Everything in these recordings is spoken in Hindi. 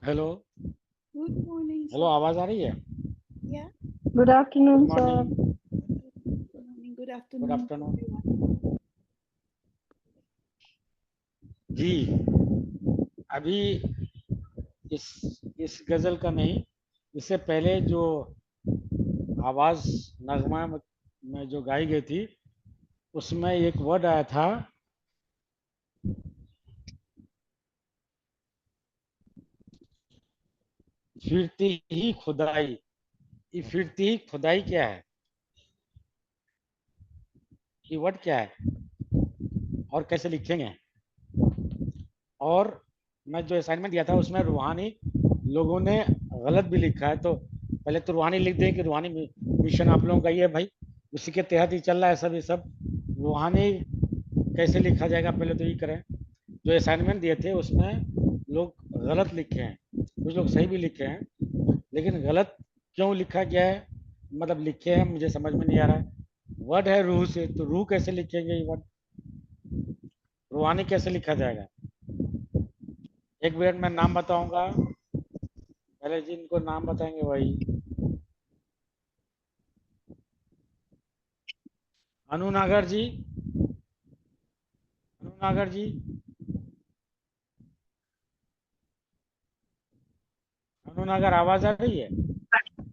Hello. Good morning, hello, sir. आवाज आ रही है? Yeah. Good good afternoon sir. Morning. Good morning. Good good afternoon to afternoon everyone. जी। अभी इस इस गजल का नहीं, इससे पहले जो आवाज नगमा में जो गाई गई थी, उसमें एक वर्ड आया था, फिरती ही खुदाई। ये फिरती ही खुदाई क्या है? ये वर्ड क्या है और कैसे लिखेंगे? और मैं जो असाइनमेंट दिया था उसमें रूहानी लोगों ने गलत भी लिखा है, तो पहले तो रूहानी लिख दें कि रूहानी मिशन आप लोगों का ये है भाई, उसी के तहत ही चल रहा है सब। ये सब रूहानी कैसे लिखा जाएगा पहले तो ये करें। जो असाइनमेंट दिए थे उसमें लोग गलत लिखे हैं, कुछ लोग सही भी लिखे हैं, लेकिन गलत क्यों लिखा गया है, मतलब लिखे हैं, मुझे समझ में नहीं आ रहा है। वर्ड है रूह से, तो रूह कैसे लिखेंगे? ये वर्ड रूहानी कैसे लिखा जाएगा? एक मिनट में नाम बताऊंगा, पहले जिनको नाम बताएंगे वही। अनुनागर जी, अनुनागर जी, अनुनागर आवाज आ रही है?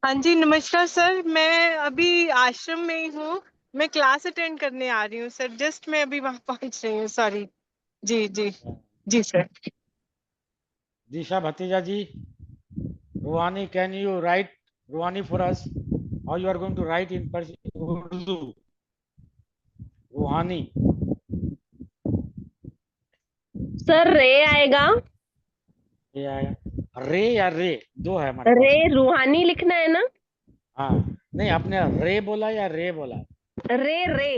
हाँ जी, नमस्कार सर। मैं अभी आश्रम में ही हूँ। मैं क्लास अटेंड करने आ रही हूँ सर। जस्ट मैं अभी वहां पहुंच रही हूँ। सॉरी। जी जी। जी सर। दिशा भतीजा जी, Ruhani can you write Ruhani for us? How you are going to write in Urdu Ruhani? Sir रे आएगा। ये आया रे या रे? दो है हमारे रे पास। रूहानी लिखना है ना। हाँ, नहीं आपने रे बोला या रे बोला? रे रे।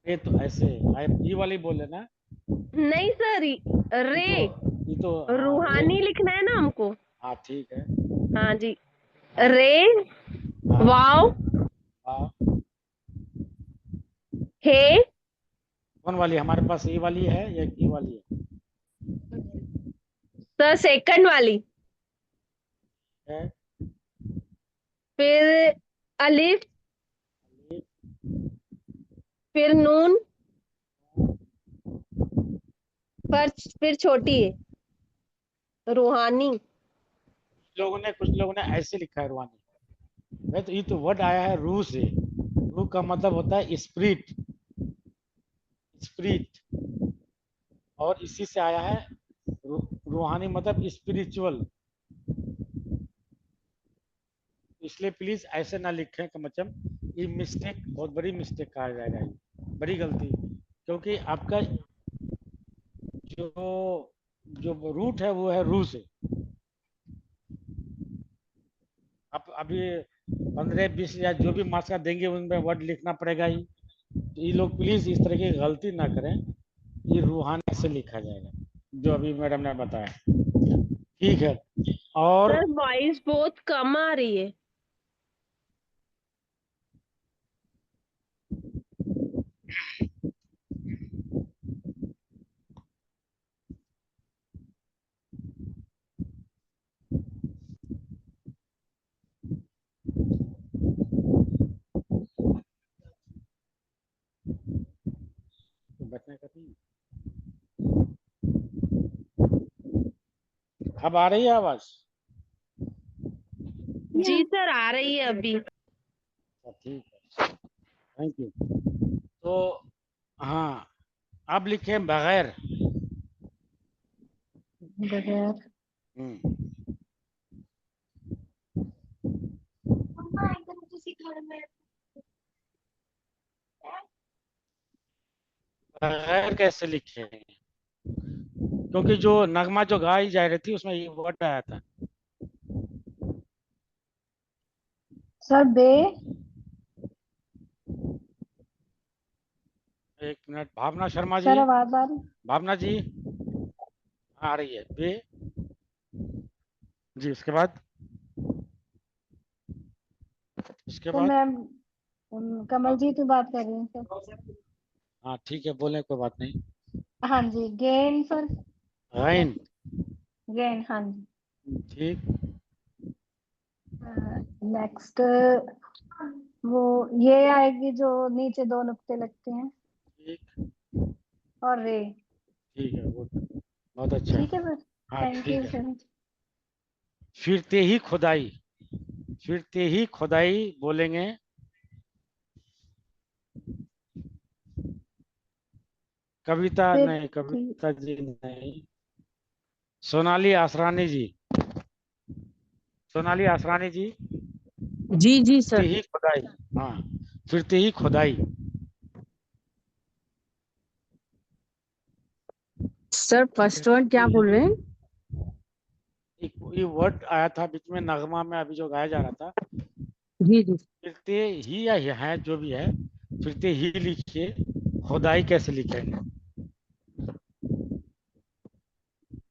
रे तो ऐसे ये वाली बोले ना। नहीं सर, ये रे तो ये तो हाँ रे। रूहानी लिखना है ना हमको। हाँ ठीक है। हाँ जी। हाँ रे हाँ वाव हाँ। हे। कौन वाली हमारे पास? ये वाली है या ये वाली सर सेकंड वाली। है? फिर अलिफ। फिर नून। फिर छोटी है रूहानी। कुछ लोगों ने ऐसे लिखा है रूहानी। मैं तो ये तो वर्ड आया है रूह से। रूह का मतलब होता है स्पिरिट, स्पिरिट। और इसी से आया है रूहानी मतलब स्पिरिचुअल। इसलिए प्लीज ऐसे ना लिखें कमचम। ये मिस्टेक बहुत बड़ी मिस्टेक कहा जाएगा, ये बड़ी गलती, क्योंकि आपका जो जो रूट है वो है रूह से। आप अभी 15 20 या जो भी मार्क्स का देंगे उनमें वर्ड लिखना पड़ेगा ही। तो ये लोग प्लीज इस तरह की गलती ना करें। ये रूहानी से लिखा जाएगा जो अभी मैडम ने बताया। ठीक है। और सर वॉइस बहुत कम आ रही है। बैठने का नहीं। अब आ रही है आवाज? जी Yeah. सर आ रही है अभी। ठीक है, थैंक यू। तो हाँ, अब लिखे बगैर। बगैर। हम्म, Mama, एकदम किसी घर में बगैर कैसे लिखेंगे? क्योंकि जो नगमा जो गाई जा रही थी उसमें ये वर्ड आया था। सर बे। एक मिनट, भावना शर्मा जी। सर आवाज आ रही। भावना जी आ रही है बे जी। उसके बाद, उसके सर बाद। मैं कमल जी तो बात कर रही हूँ सर। हाँ ठीक है, बोले कोई बात नहीं। हाँ जी, गेन सर। गैन। गेन हाँ जी। ठीक। नेक्स्ट वो ये आएगी जो नीचे दो नुक्ते लगते हैं, ठीक। और रे। ठीक है, गुड, बहुत अच्छा। ठीक है सर, हाँ थैंक ठीक यू है। सर। फिरते ही खुदाई, फिरते ही खुदाई बोलेंगे। कविता फिर नहीं, ठीक। कविता जी नहीं, सोनाली आसरानी जी, सोनाली आसरानी जी। जी जी फिरते सर। ही खुदाई, हाँ, फिरते ही खुदाई। सर फर्स्ट वर्ड क्या फिरते बोल रहे ही, हैं? एक ये वर्ड आया था बीच में नगमा में अभी जो गाया जा रहा था। जी जी। फिरते ही या है जो भी है, फिरते ही लिखिए, खुदाई कैसे लिखेंगे?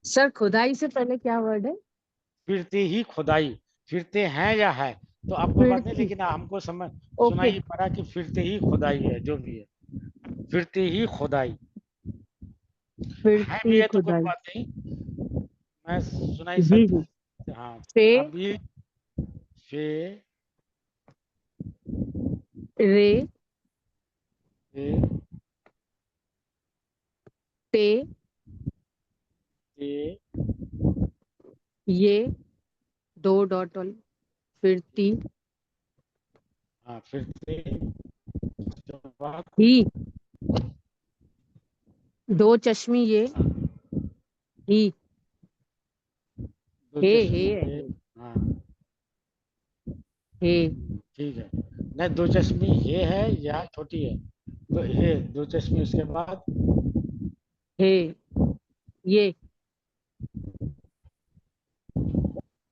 सर खुदाई से पहले क्या वर्ड है? फिरते ही खुदाई, फिरते हैं या है तो आप कोई बात नहीं, फिरती। लेकिन हमको समझ ओके। सुनाई पड़ा कि फिरते ही खुदाई है जो भी है, फिरते ही खुदाई। है भी फिरती है तो कोई खुदाई। बात नहीं, मैं सुनाई जी जी। सकता। हाँ, फे अभी फे रे फे ते ते ये दो डॉट वाली फिरती हाँ, फिरते के बाद ही दो चश्मी ये ही दो हे चश्मे हे ये। हाँ हे ठीक है, नहीं दो चश्मी ये है या छोटी है, तो ये दो चश्मी उसके बाद हे ये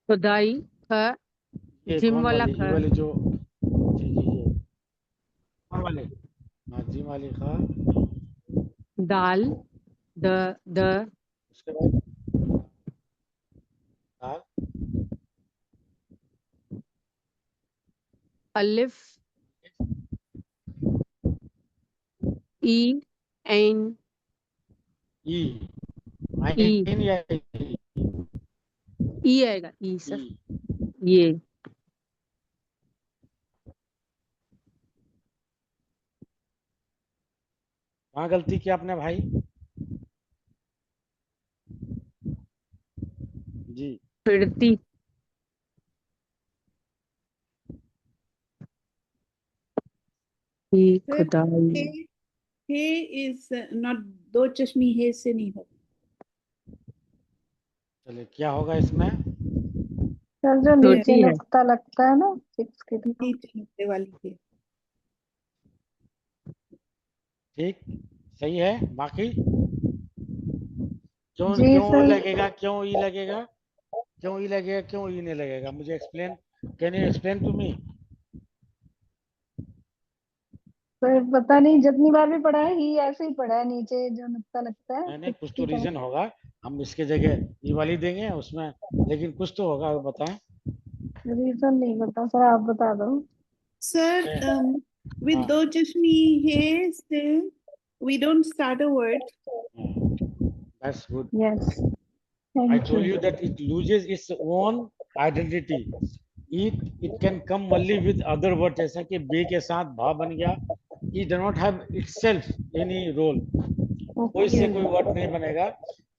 खुदाई ख ये जिम कौन वाला वाली, ये ख वाली जो, जी जी ये कौन वाले, हाँ जी वाली खा, दाल द द उसके बाद दाल, अलिफ ई एन ई, ई आइन या ई आएगा ई ई। सर। ये वहाँ गलती किया आपने भाई जी। फिरती ही Sir, खुदाई। he is not दो चश्मी हे से नहीं हो। चलिए क्या होगा इसमें? सर जो नीचे छोटी है। नुक्ता लगता है ना सिक्स के लिए, नीचे नीचे वाली है। ठीक, सही है। बाकी क्यों जी क्यों ई सर। लगेगा, क्यों ई लगेगा, क्यों ई लगेगा, क्यों ई नहीं लगेगा, मुझे explain, can you explain to me? Sir पता नहीं, जितनी बार भी पढ़ा है ही ऐसे ही पढ़ा है, नीचे जो नुक्ता लगता है नहीं नहीं, कुछ सिक्स तो की तरफ। रीजन होगा, हम इसके जगह ई वाली देंगे उसमें, लेकिन कुछ तो होगा, वो बताएं। रीजन नहीं बता सर, आप बता दो। Sir, with हाँ, दो चश्मी हे से we don't start a word. That's good. Yes, I thank told you. you that it loses its own identity. It can come only with other words. जैसा कि बे के साथ भा बन गया. It does not have itself any role. कोई ओके। से Yeah. कोई वर्ड नहीं बनेगा,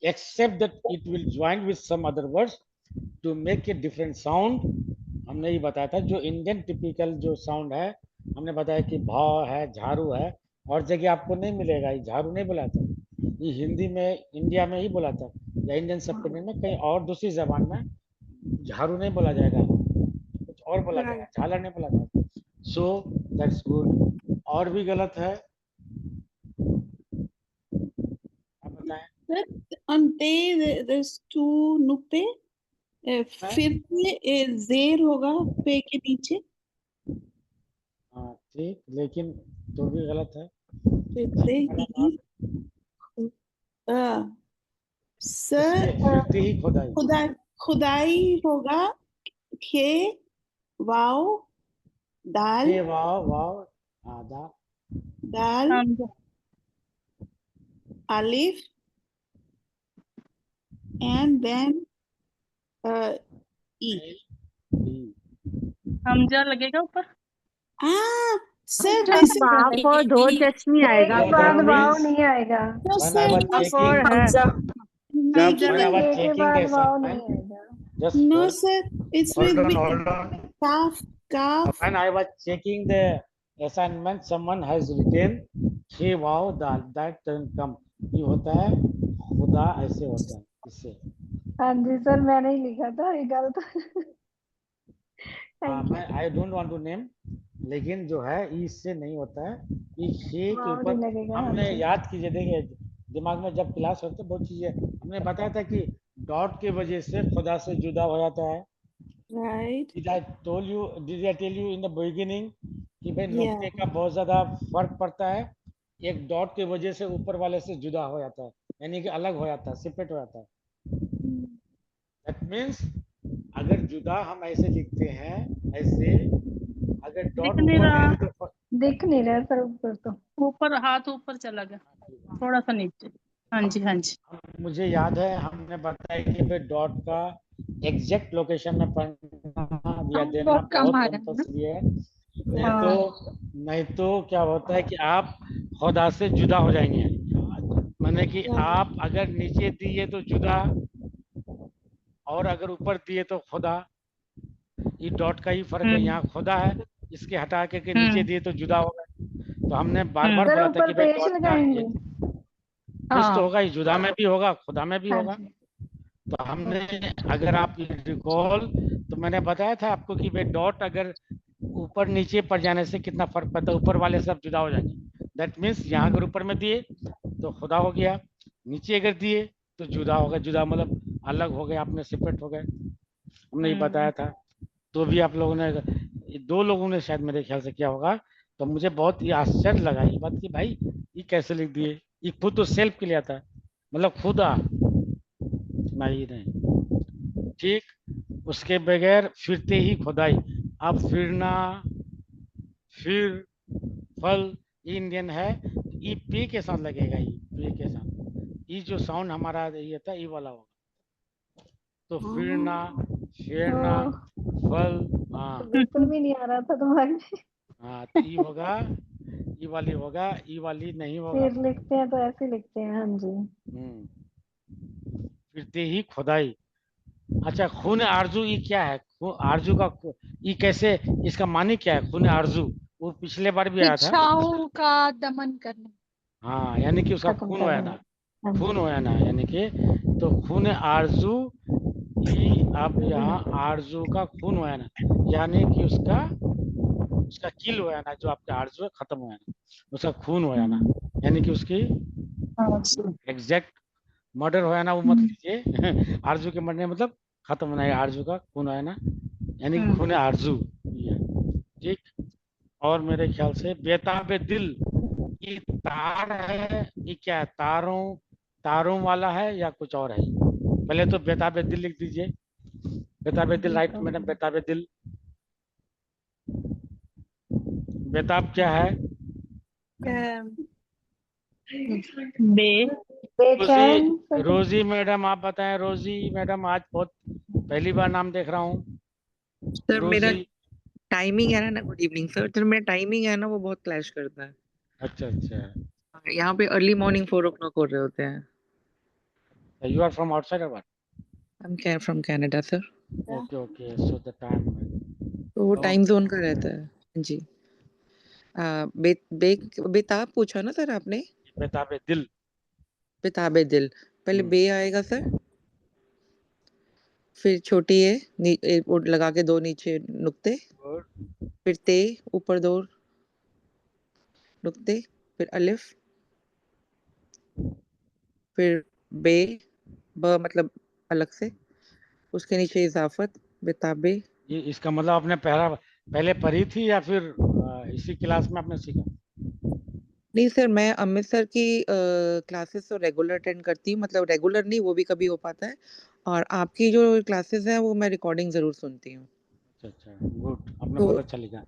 except that it will join with some other words to make a different sound. हमने ये बताया था जो इंडियन टिपिकल जो साउंड है, हमने बताया कि भा है, झाड़ू है, और जगह आपको नहीं मिलेगा, ये झाड़ू नहीं बोला था, ये हिंदी में इंडिया में ही बोला था, या इंडियन सबकॉन्टिनेंट में कहीं और दूसरी जबान में झाड़ू नहीं बोला जाएगा, कुछ और बोला जाएगा, Right. झालर नहीं बोला जाएगा। So that's good. और भी गलत है, आप बताएं। Sir, on te there's two नुक्ते। फिर से जेर होगा पे के नीचे। हाँ ठीक, लेकिन तो भी गलत है। फिरते ही इसके सर फिरते ही खुदाई, खुदा खुदाई होगा खे वाव दाल ये वाव वाव, आधा दाल alif and then ई हमजा लगेगा ऊपर। सर जब वैसे बाप और दो चच नहीं आएगा एक बाद that वाव means नहीं आएगा। तो when I sir was no checking, और है making when I it was ए के checking the बाद वाव assignment, नहीं आएगा। just no hold, sir it's hold with on, B. hold on. Calf When I was checking the assignment, someone has written hey wow dal, that doesn't come. ये होता है खुदा, ऐसे होता है इससे। हाँ जी सर, मैंने ही लिखा था ये गलत। हाँ, थैंक मैं I don't want to name, लेकिन जो है इससे नहीं होता है। ये हे के वाव ऊपर नहीं लगेगा। हाँ हमने जी याद कीजिए, देखिए दिमाग में जब क्लास होती है बहुत चीजें हमने बताया था कि डॉट के वजह से खुदा से जुदा हो जाता है। right Did I tell you in the beginning कि भाई yeah नुक्ते का बहुत ज्यादा फर्क पड़ता है, एक डॉट के वजह से ऊपर वाले से जुदा हो जाता है, यानी कि अलग हो जाता है, सेपरेट हो जाता है। दैट मीन्स अगर जुदा हम ऐसे लिखते हैं, ऐसे अगर डॉट दिख नहीं ऊपर रहा, रहेगी तो दिख नहीं रहा सर ऊपर तो। ऊपर हाथ ऊपर चला गया, थोड़ा सा नीचे। हाँ जी हाँ जी। मुझे याद है हमने बताया कि भाई डॉट का एग्जैक्ट लोकेशन में पढ़ना या देना बहुत कंपल्सरी है। नहीं तो क्या होता है कि आप खुदा से जुदा हो जाएंगे। माने कि आप अगर नीचे दिए तो जुदा, और अगर ऊपर दिए तो खुदा। ये डॉट का ही फर्क है, यहाँ खुदा है, इसके हटा के नीचे दिए तो जुदा हो गए। तो हमने बार बार सर बोला था ऊपर कि भाई पेश डॉट का लगाएंगे। कुछ तो होगा, ही जुदा में भी होगा, खुदा में भी हाँ होगा। जी तो हमने, अगर आप रिकॉल, तो मैंने बताया था आपको कि भाई डॉट अगर ऊपर नीचे पड़ जाने से कितना फर्क पड़ता है, ऊपर वाले सब जुदा हो जाएंगे। दैट मीन्स यहाँ अगर ऊपर में दिए तो खुदा हो गया, नीचे अगर दिए तो जुदा हो गया। जुदा मतलब अलग हो गए, आपने सेपरेट हो गए, हमने ये बताया था। तो भी आप लोगों ने, दो लोगों ने शायद मेरे ख्याल से किया होगा। तो मुझे बहुत ही आश्चर्य लगा ये बात कि भाई ये कैसे लिख दिए। ये खुद तो सेल्फ के लिए आता है, मतलब खुदा नहीं नहीं ठीक। उसके बगैर फिरते ही खुदाई। अब फिरना, फिर, फल, ये इंडियन है, ई पे के साथ लगेगा, ई पे के साथ। ये जो साउंड हमारा ये था, ई वाला होगा। तो फिरना, फेरना, तो फल, हाँ बिल्कुल भी नहीं आ रहा था तुम्हारे। हाँ, तो ई होगा, ई वाली होगा, ई वाली नहीं होगा। फिर लिखते हैं तो ऐसे लिखते हैं। हाँ जी फिरते ही खुदाई। अच्छा, खून आरजू ये क्या है? आरजू का ये कैसे, इसका मानी क्या है खून आरजू? वो पिछले बार भी आया था। इच्छाओं का दमन करना। हाँ, यानी कि उसका खत्म खून करना होया है। ना, हाँ खून जी होया ना, यानी कि तो खून आरजू ही। अब यहाँ आरजू का खून होया ना, यानी कि उसका उसका किल होया ना, जो आपका आरजू है खत्म होया ना, उसका खून होया ना, यानी कि उसकी एग्जैक्ट मर्डर होया ना, वो मत लीजिए। आरजू के मरने मतलब खत्म होना है, आरजू का खून होया ना, यानी कि खून आरजू ये है, ठीक। और मेरे ख्याल से बेताबे दिल, ये तार है, ये क्या है? तारों, तारों वाला है या कुछ और है? पहले तो बेताबे दिल लिख दीजिए। बेताबे दिल, राइट मैडम, बेताबे दिल। बेताब क्या है? बे बेचैन रोजी, रोजी मैडम आप बताएं। रोजी मैडम, आज बहुत पहली बार नाम देख रहा हूँ। सर मेरा रोजी, टाइमिंग है ना, गुड इवनिंग सर, सर मेरा टाइमिंग है ना वो बहुत क्लैश करता है। अच्छा अच्छा। यहाँ पे अर्ली मॉर्निंग 4 o'clock हो रहे होते हैं। यू आर फ्रॉम आउटसाइड और what? I am from Canada sir. Okay okay, so the time, तो वो टाइम जोन का रहता है जी। बेताब पूछा ना सर आपने? बेताबे दिल। बेताबे दिल, पहले बे आएगा सर, फिर छोटी ए, वो लगा के दो नीचे नुक्ते, फिर ते, ऊपर दो नुक्ते, फिर अलिफ, फिर बे, ब मतलब अलग से, उसके नीचे इजाफत, बेताबे। ये इसका मतलब आपने पहले पढ़ी थी या फिर इसी क्लास में आपने सीखा? नहीं सर, मैं अमृतसर की क्लासेस तो रेगुलर अटेंड करती हूँ, मतलब रेगुलर नहीं, वो भी कभी हो पाता है। और आपकी जो क्लासेस हैं वो मैं रिकॉर्डिंग जरूर सुनती हूँ। अच्छा अच्छा, गुड, आपने तो बहुत अच्छा लिखा।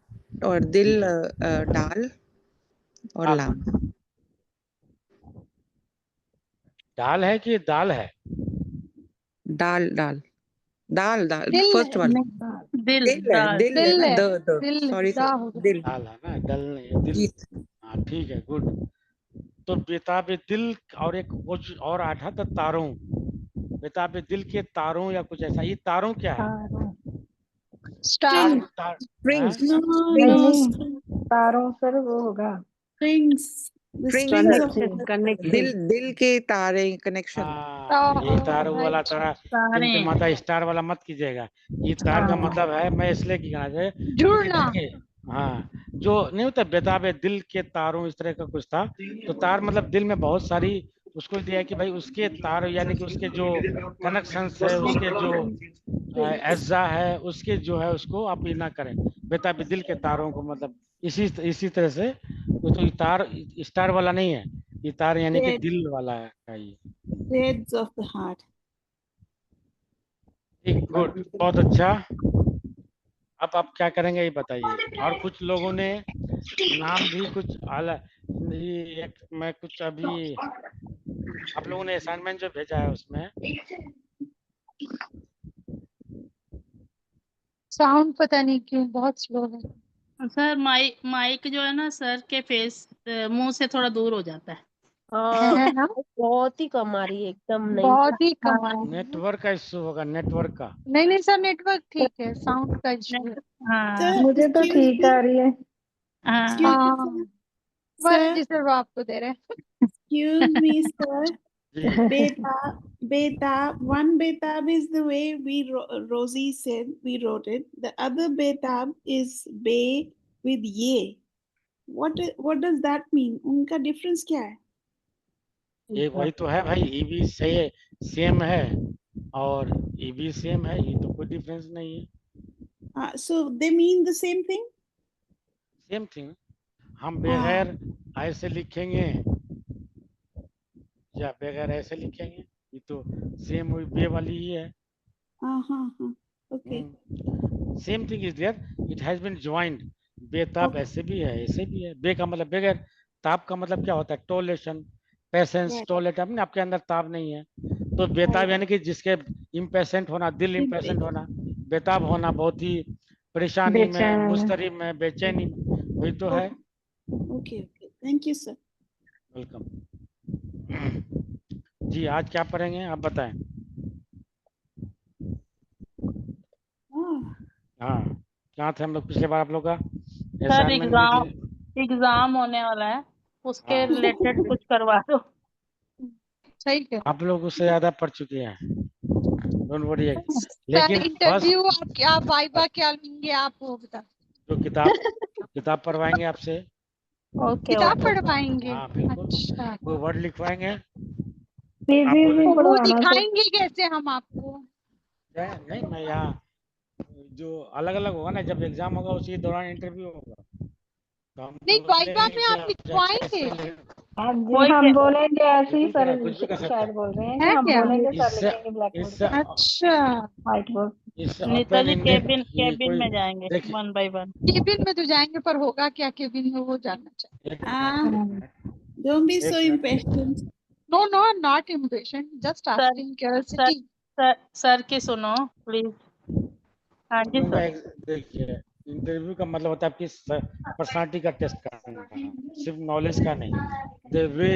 और दिल डाल और दाल, लाम। दाल है कि दाल है? डाल डाल दाल दाल दिल फर्स्ट वाला दिल दिल है दाल दिल है दिल ना है, द दिल सॉरी दा सर हो गया। दिल दाल है ना, दल नहीं है, दिल। जी हाँ ठीक है, गुड। तो बेताब दिल और एक कुछ और आठा था तारों, बेताब दिल के तारों या कुछ ऐसा। ये तारों क्या है? तारों, स्टार String. तार, स्प्रिंग्स No, नहीं no, नहीं, string. तारों सर वो होगा Strings. The Strings strings है। of कनेक्शन कनेक्शन दिल दिल के तारे कनेक्शन हाँ, ये तार वाला तारा सारे टिमटिम माता स्टार वाला मत कीजिएगा। ये तार का हाँ। मतलब है, मैं इसलिए की कहना चाहिए क्योंकि जुड़ना। देखिए, हाँ जो नहीं होता बेताब दिल के तारों इस तरह का कुछ था। तो तार मतलब दिल में बहुत सारी उसको दिया है कि भाई उसके तार यानी कि उसके जो कनेक्शंस है, उसके जो एज्जा है, उसके जो है उसको आप ये ना करें। बेताब दिल के तारों को मतलब इसी तरह से। तो ये तार स्टार वाला नहीं है, ये तार यानी कि Thread, दिल वाला है ये। threads of the heart. ठीक, गुड, बहुत अच्छा। अब आप क्या करेंगे ये बताइए। और कुछ लोगों ने नाम भी कुछ अलग, एक मैं कुछ अभी आप लोगों ने असाइनमेंट जो भेजा है उसमें साउंड पता नहीं क्यों बहुत स्लो है। सर माइक माइक जो है ना सर के फेस मुंह से थोड़ा दूर हो जाता है। है ना, बहुत ही कम आ रही है एकदम नहीं बहुत ही कम है। नेटवर्क का इश्यू होगा, नेटवर्क का। नहीं नहीं सर, नेटवर्क ठीक है, साउंड का इशू है। हाँ Sir, मुझे तो excuse ठीक आ me. रही है। हाँ Excuse me, हाँ, sir. बस Sir, जिसे वो आपको दे रहे हैं। excuse me, sir. Ji Betab. One betab is the way Rosie said we wrote it. The other betab is be with ye. What does that mean? उनका difference क्या है? ये वही तो है भाई, ई भी से सेम है और ई भी सेम है, ये तो कोई डिफरेंस नहीं है। So they mean the same thing? Same thing. हम हाँ. बगैर ऐसे लिखेंगे या बगैर ऐसे लिखेंगे, ये तो सेम वही बे वाली ही है। Okay. Same thing is there, it has been joined. बेताब Okay. ऐसे भी है ऐसे भी है। बे का मतलब बगैर, ताप का मतलब क्या होता है? टोलेशन, पेशेंस, Right. टोलेट। अपने आपके अंदर ताप नहीं है तो बेताब Right. यानी कि जिसके इम्पेशेंट होना, दिल इम्पेशेंट होना, बेताब होना, बहुत ही परेशानी में, बेचैन। मुस्तरिब में, बेचैनी में, वही तो है। Okay. Okay. Thank you, sir. Welcome. जी आज क्या पढ़ेंगे आप बताएं। हाँ, क्या थे हम लोग पिछले बार? आप लोग का सर असाइनमेंट भी एग्जाम होने वाला है, उसके हाँ। रिलेटेड कुछ करवा दो। सही है आप लोग उससे ज्यादा पढ़ चुके हैं, डोंट वरी। सर। लेकिन इंटरव्यू फर्स्ट आप क्या वाइवा क्या लेंगे आप वो बता। जो किताब पढ़वाएंगे आपसे, ओके किताब ओके पढ़वाएंगे? हाँ बिल्कुल, अच्छा, वो वर्ड लिखवाएंगे। रिव्यू भी बोलेंगे। तो वो पढ़वाना सर। दिखाएंगे कैसे हम आपको? नहीं, मैं यहाँ जो अलग अलग होगा ना, जब एग्जाम होगा उसी दौरान इंटरव्यू होगा, तो हम नहीं, वाइवा बोलेंगे में कि आप लिखवाएंगे? हाँ जी, कोई हम के- बोलेंगे ऐसे ही बिल्कुल सर। करा, कुछ भी कर सकते शायद हैं। बोल रहे हैं कि है हम क्या? बोलेंगे सर इससे लिखेंगे ब्लैक बोर्ड इससे पे, अच्छा, व्हाइट बोर्ड। इससे नीता ओपन जी इंडेड केबिन ये केबिन कोई में जाएंगे देखिए, 1 by 1। केबिन में तो जाएंगे पर होगा क्या केबिन में, वो जानना चाहिए। एक Ah, don't be so मिनट। impatient. No no, not impatient, just sir asking sir curiosity. Sir की सुनो प्लीज। हाँ हम जी लोग का सर। देखिए, इंटरव्यू का मतलब होता है आपकी पर्सनालिटी का टेस्ट करना, सिर्फ नॉलेज का नहीं। द वे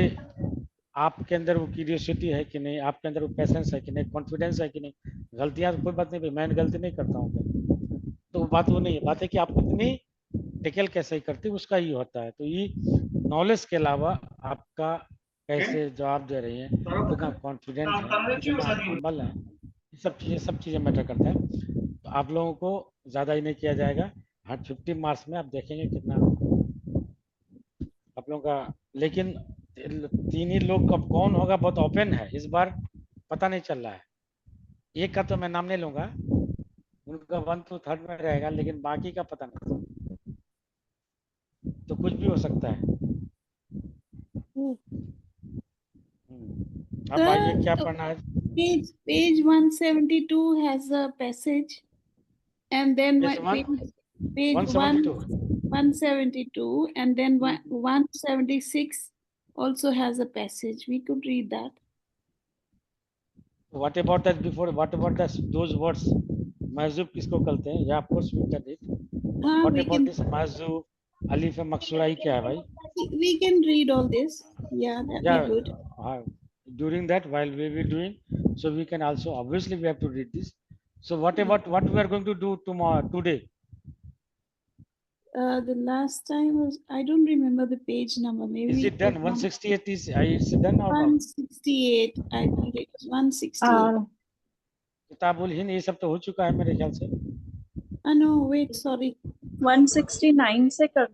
आपके अंदर वो क्यूरियोसिटी है कि नहीं, आपके अंदर वो पैसेंस है कि नहीं, कॉन्फिडेंस है कि नहीं। गलतियां तो कोई बात नहीं भाई, मैं गलती नहीं करता हूँ, तो बात वो नहीं है। बात है कि आप कितनी टेकल कैसे करते हैं, उसका ही होता है। तो ये नॉलेज के अलावा आपका कैसे जवाब दे रही हैं, कितना कॉन्फिडेंट है, कितना हम्बल है, ये सब चीज़ें मैटर करता है। तो आप लोगों को ज़्यादा ही नहीं किया जाएगा। हाँ, 50 मार्क्स में आप देखेंगे कितना आप लोगों का। लेकिन तीन ही लोग कब कौन होगा बहुत ओपन है इस बार, पता नहीं चल रहा है। एक का तो मैं नाम नहीं लूंगा, उनका 1 to 3 में रहेगा, लेकिन बाकी का पता नहीं, तो कुछ भी हो सकता है। अब आइए क्या Sir, पढ़ना है। page 172 has a passage, and then Page page 172 172, and then 176 also has a passage. We could read that. What about that before, what about that those words, महजूब किसको कहते हैं? या of course we can it, हाँ, what we about can this महजूब, अलीफ मकसूरा, ही क्या है भाई? we can read all this. Yeah, that'd be Yeah, good. during that, while we were doing, so we can also, obviously we have to read this. So what about what we are going to do tomorrow, today? The last time was, I don't remember the page number. Maybe Is it done? 168 is it done or not? 168. I think it was 168. किताबुल Hind ये सब तो हो चुका है मेरे ख्याल से। Oh no, wait, sorry. 169 से कर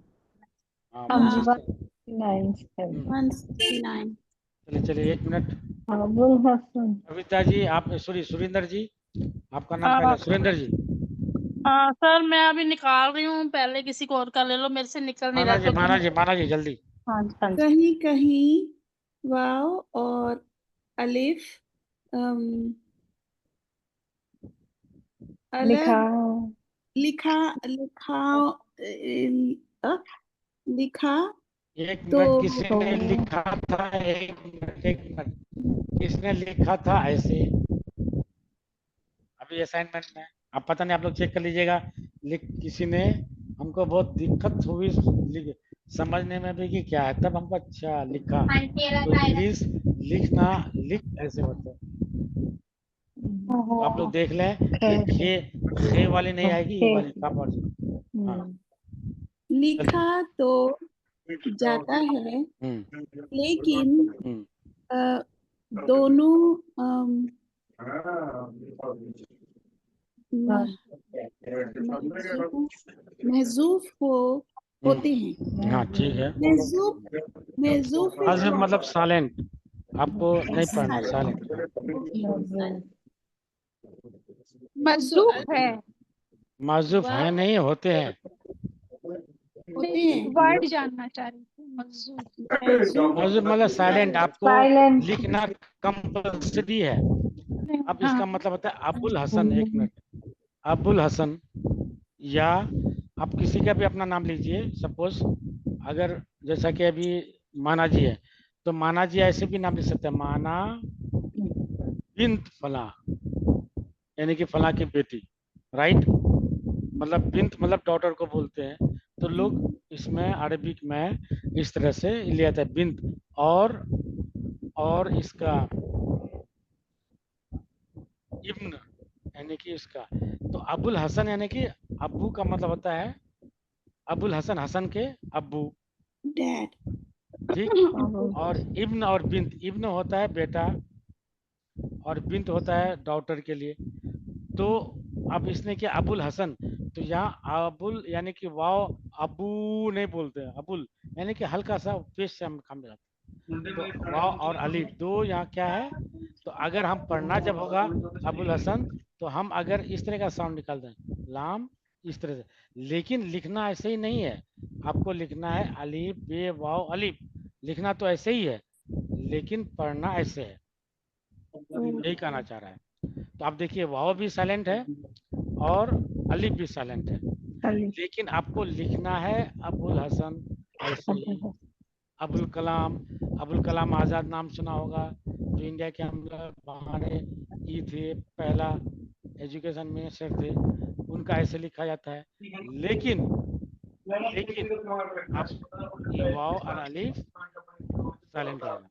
हाँ, हाँ जी, 169। 169. चलिए चलिए 1 मिनट। अबुल हसन। कविता जी, आप, सॉरी सुरेंद्र जी, आपका नाम पहले, सुरेंद्र जी। सर मैं अभी निकाल रही हूँ, पहले किसी को और का ले लो, मेरे से निकल नहीं रहा। माना जी जल्दी। हाँ जी, हाँ जी। कहीं कहीं वाव और अलिफ लिखा लिखा लिखा लिखा एक तो मिनट, किसी ने लिखा था, एक मिनट, किसने लिखा था ऐसे? अभी असाइनमेंट में, आप पता नहीं, आप लोग चेक कर लीजिएगा। किसी ने, हमको बहुत दिक्कत हुई समझने में भी कि क्या है, तब हमको अच्छा लिखा। तो इंग्लिश लिखना, लिख ऐसे होता है। तो आप लोग देख लें कि खे वाली नहीं आएगी, ये वाली का पर। हाँ, लिखा तो जाता है, लेकिन दोनों महजूफ होते हैं। हाँ ठीक है। महजूफ मतलब साइलेंट, आपको नहीं पढ़ना, साइलेंट। मजरूफ है, माजूफ है नहीं, होते हैं। वर्ड जानना चाह रही थी। मजरूफ माजूफ मतलब साइलेंट, आपको लिखना कंपल्सरी है। अब इसका मतलब होता है अबुल हसन। एक मिनट, अबुल हसन, या आप किसी का भी अपना नाम लीजिए। सपोज अगर जैसा कि अभी माना जी है, तो माना जी ऐसे भी नाम लिख सकते हैं, माना बिन्त फला, यानी कि फला की बेटी, राइट। मतलब बिन्त मतलब डॉटर को बोलते हैं। तो लोग इसमें अरबिक में इस तरह से लिया जाता है, बिन्त। और इसका इब्न यानी कि इसका, तो अबुल हसन यानी कि अब्बू का मतलब होता है अबुल हसन, हसन के अब्बू, डैड, ठीक। और इब्न और बिन्त, इब्न होता है बेटा और बिन्त होता है डॉटर के लिए। तो अब इसने किया अबुल हसन, तो यहाँ अबुल यानी कि वाव, अबू नहीं बोलते हैं, अबुल यानी कि हल्का सा पेश से हम काम जाते हैं। तो वाव और अलीफ दो यहाँ क्या है, तो अगर हम पढ़ना जब होगा अबुल हसन, तो हम अगर इस तरह का साउंड निकाल दें, लाम इस तरह से, लेकिन लिखना ऐसे ही नहीं है। आपको लिखना है अलीफ बे वाव अलीफ, लिखना तो ऐसे ही है, लेकिन पढ़ना ऐसे है। यही कहना चाह रहा है। तो आप देखिए, वाव भी साइलेंट है और अलीफ भी साइलेंट है, लेकिन आपको लिखना है अबुल हसन ऐसे ही। अबुल कलाम आज़ाद नाम सुना होगा, जो इंडिया के हम लोग हमारे ये थे, पहला एजुकेशन मिनिस्टर थे, उनका ऐसे लिखा जाता है। लेकिन आप ये वाव और अलीफ साइलेंट रहेगा।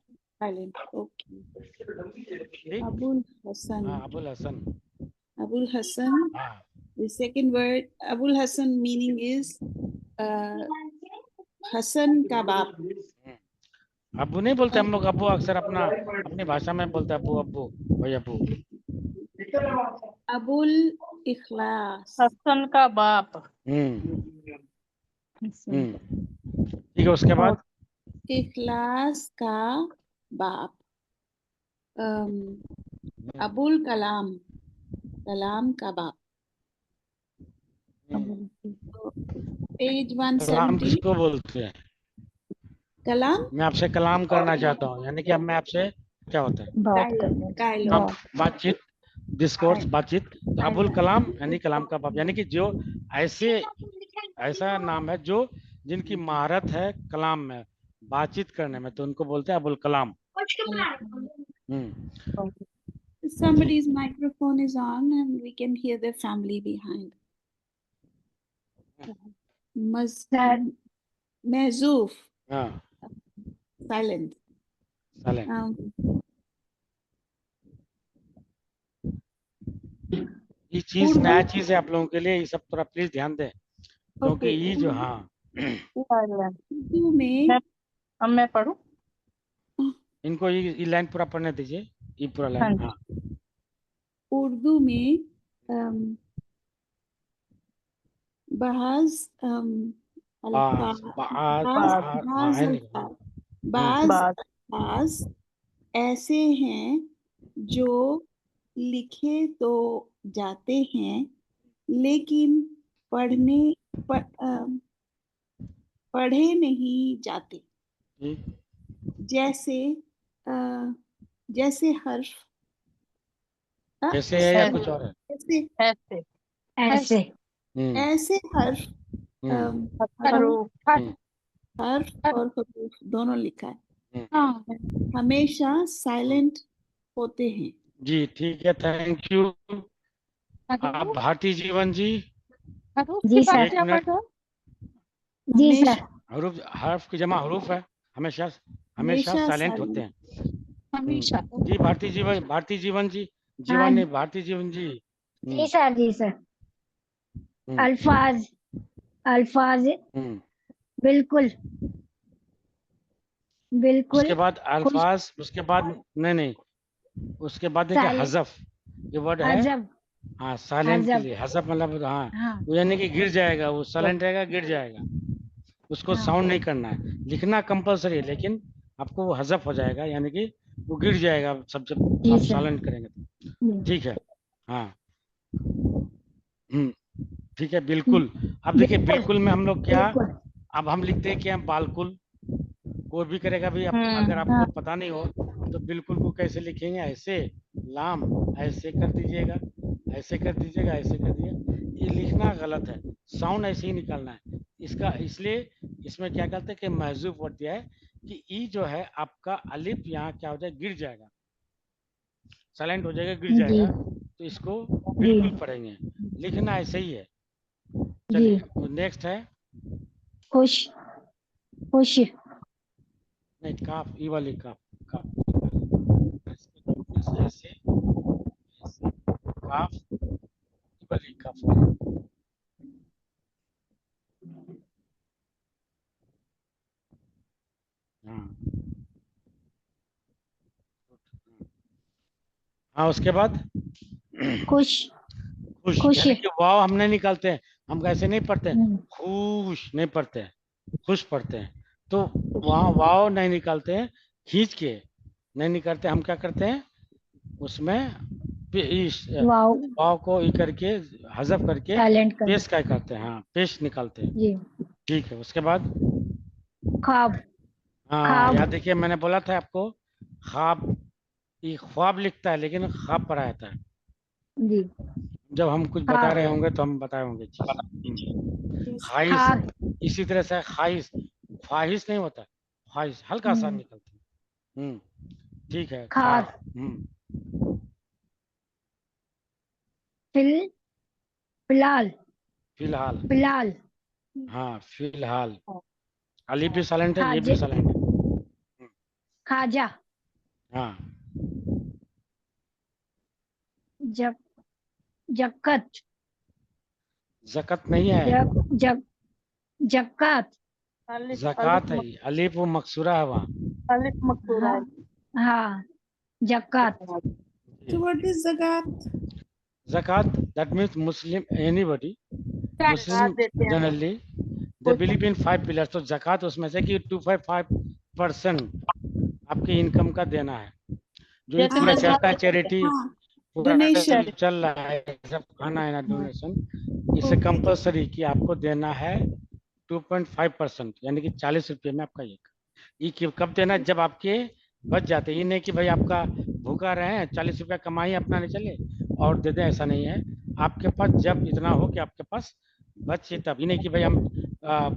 ओके। ठीक, Abul Hasan, Abul Hasan, Abul Hassan. The second word, Abul Hassan, meaning is Hassan का बाप। अब्बू नहीं बोलते हम लोग, अब्बू अक्सर अपनी भाषा में बोलते हैं, अब्बू अब्बू भाई अब्बू। अबुल इखलास, हसन का बाप। ठीक है, उसके बाद इखलास का बाप, अबुल कलाम, कलाम का बाप। पेज कलाम 170। किसको बोलते हैं? कलाम, मैं आपसे कलाम करना चाहता हूँ, यानी कि अब मैं आपसे क्या होता है, बातचीत, डिस्कोर्स, बातचीत। तो अबुल कलाम यानी कलाम का बाप, यानी कि जो ऐसा नाम है जो जिनकी महारत है कलाम में, बातचीत करने में, तो उनको बोलते हैं Abul Kalam. somebody's microphone is on and we can hear their family behind. Sir, Mezuf, हाँ silent. साइलेंट। ये चीज उर्दू- नया चीज है आप लोगों के लिए, ये सब थोड़ा प्लीज ध्यान दें क्योंकि Okay, ये जो हाँ उर्दू में अब मैं पढ़ूं? इनको ये लाइन पूरा पढ़ने दीजिए, ये पूरा लाइन। हाँ उर्दू में बाज बाज बाज हाँ है नहीं। बाज ऐसे हैं जो लिखे तो जाते हैं लेकिन पढ़े नहीं जाते। जी, जैसे हर्फ कैसे है या कुछ और है? ऐसे ऐसे ऐसे हर्फ हर्फ और हरूफ दोनों लिखा है, हमेशा साइलेंट होते हैं। जी ठीक है, थैंक यू। आप भारती जीवन जी जी सर। एक मिनट। जी सर। हरूफ हर्फ की जमा हरूफ है, हमेशा हमेशा साइलेंट होते हैं। हमेशा। जी भारती जीवन जी, जीवन हाँ। नहीं भारती जीवन जी। जी सर। जी सर। अल्फाज अल्फाज बिल्कुल बिल्कुल। उसके बाद अल्फाज, उसके बाद नहीं उसके बाद देखिए साइलेंट। हज़फ, ये वर्ड है। हज़फ। हाँ साइलेंट के हज़फ। लिए हज़फ मतलब हाँ हाँ। वो यानी कि गिर जाएगा, वो साइलेंट रहेगा गिर जाएगा, उसको हाँ। साउंड नहीं करना है, लिखना कंपलसरी है लेकिन आपको वो हज़फ हो जाएगा यानी कि वो गिर जाएगा सब जब जी आप सर। साइलेंट करेंगे तो। ठीक है हाँ ठीक है बिल्कुल। अब देखिए बिल्कुल में हम लोग क्या, बिल्कुल। अब हम लिखते हैं क्या बालकुल, कोई भी करेगा भी अगर आपको हाँ। पता नहीं हो तो बिल्कुल को कैसे लिखेंगे, ऐसे लाम ऐसे कर दीजिएगा, ऐसे कर दीजिएगा, ऐसे कर दीजिएगा, ये लिखना गलत है, साउंड ऐसे ही निकालना है इसका। इसलिए इसमें क्या करते हैं कि महजूफ वर्ड दिया है कि ई जो है आपका अलिफ यहाँ क्या हो जाएगा, गिर जाएगा, साइलेंट हो जाएगा, गिर जी। जाएगा, तो इसको बिल्कुल पढ़ेंगे, लिखना ऐसे ही है। चलिए नेक्स्ट है खुश खुश। नहीं काफ, ई वाली काफ, काफ ऐसे ऐसे काफ, ई वाली काफ वाली। हाँ उसके बाद खुश खुश खुश। यानी कि वाव हम नहीं निकालते हैं, हम ऐसे नहीं पढ़ते हैं, खुश नहीं पढ़ते हैं, खुश पढ़ते हैं, तो वहाँ वाव नहीं निकालते हैं, खींच के नहीं निकालते, हम क्या करते हैं उसमें वाव को ई करके हज़फ करके पेश क्या करते हैं, हाँ पेश निकालते हैं। जी। ठीक है उसके बाद ख्वाब। हाँ याद देखिए मैंने बोला था आपको, ख्वाब ये ख्वाब लिखता है लेकिन ख्वाब पढ़ा जाता है। जी। जब हम कुछ बता रहे होंगे तो हम बताए होंगे। ख्वाहिश, इसी तरह से ख्वाहिश, ख्वाहिश नहीं होता, ख्वाहिश हल्का सा निकलता है। ठीक है खार। फिलहाल फिलहाल, फिलहाल। हाँ फिलहाल, अली भी साइलेंट है, ये भी साइलेंट है। खाजा। हाँ जक्कत। जकत नहीं है, जक्कात। ज़कात है, अलिफ वो मकसूरा है वहाँ, अलिफ मकसूरा है। हाँ जक्कात। So what is zakat? Zakat, that means Muslim, anybody, Muslim generally, they believe in 5 pillars. तो zakat उसमें से कि 255% आपकी इनकम का देना है, जो एक पूरा चलता है चैरिटी, डोनेशन चल रहा है सब खाना है ना डोनेशन, इसे कंपलसरी कि आपको देना है 2.5%, यानी कि 40 रुपये में आपका ये कब देना है, जब आपके बच जाते, ये नहीं कि भाई आपका भूखा रहे हैं 40 रुपया कमाई अपना नहीं चले और दे दें, ऐसा नहीं है, आपके पास जब इतना हो कि आपके पास बचे तब, ये नहीं कि भाई हम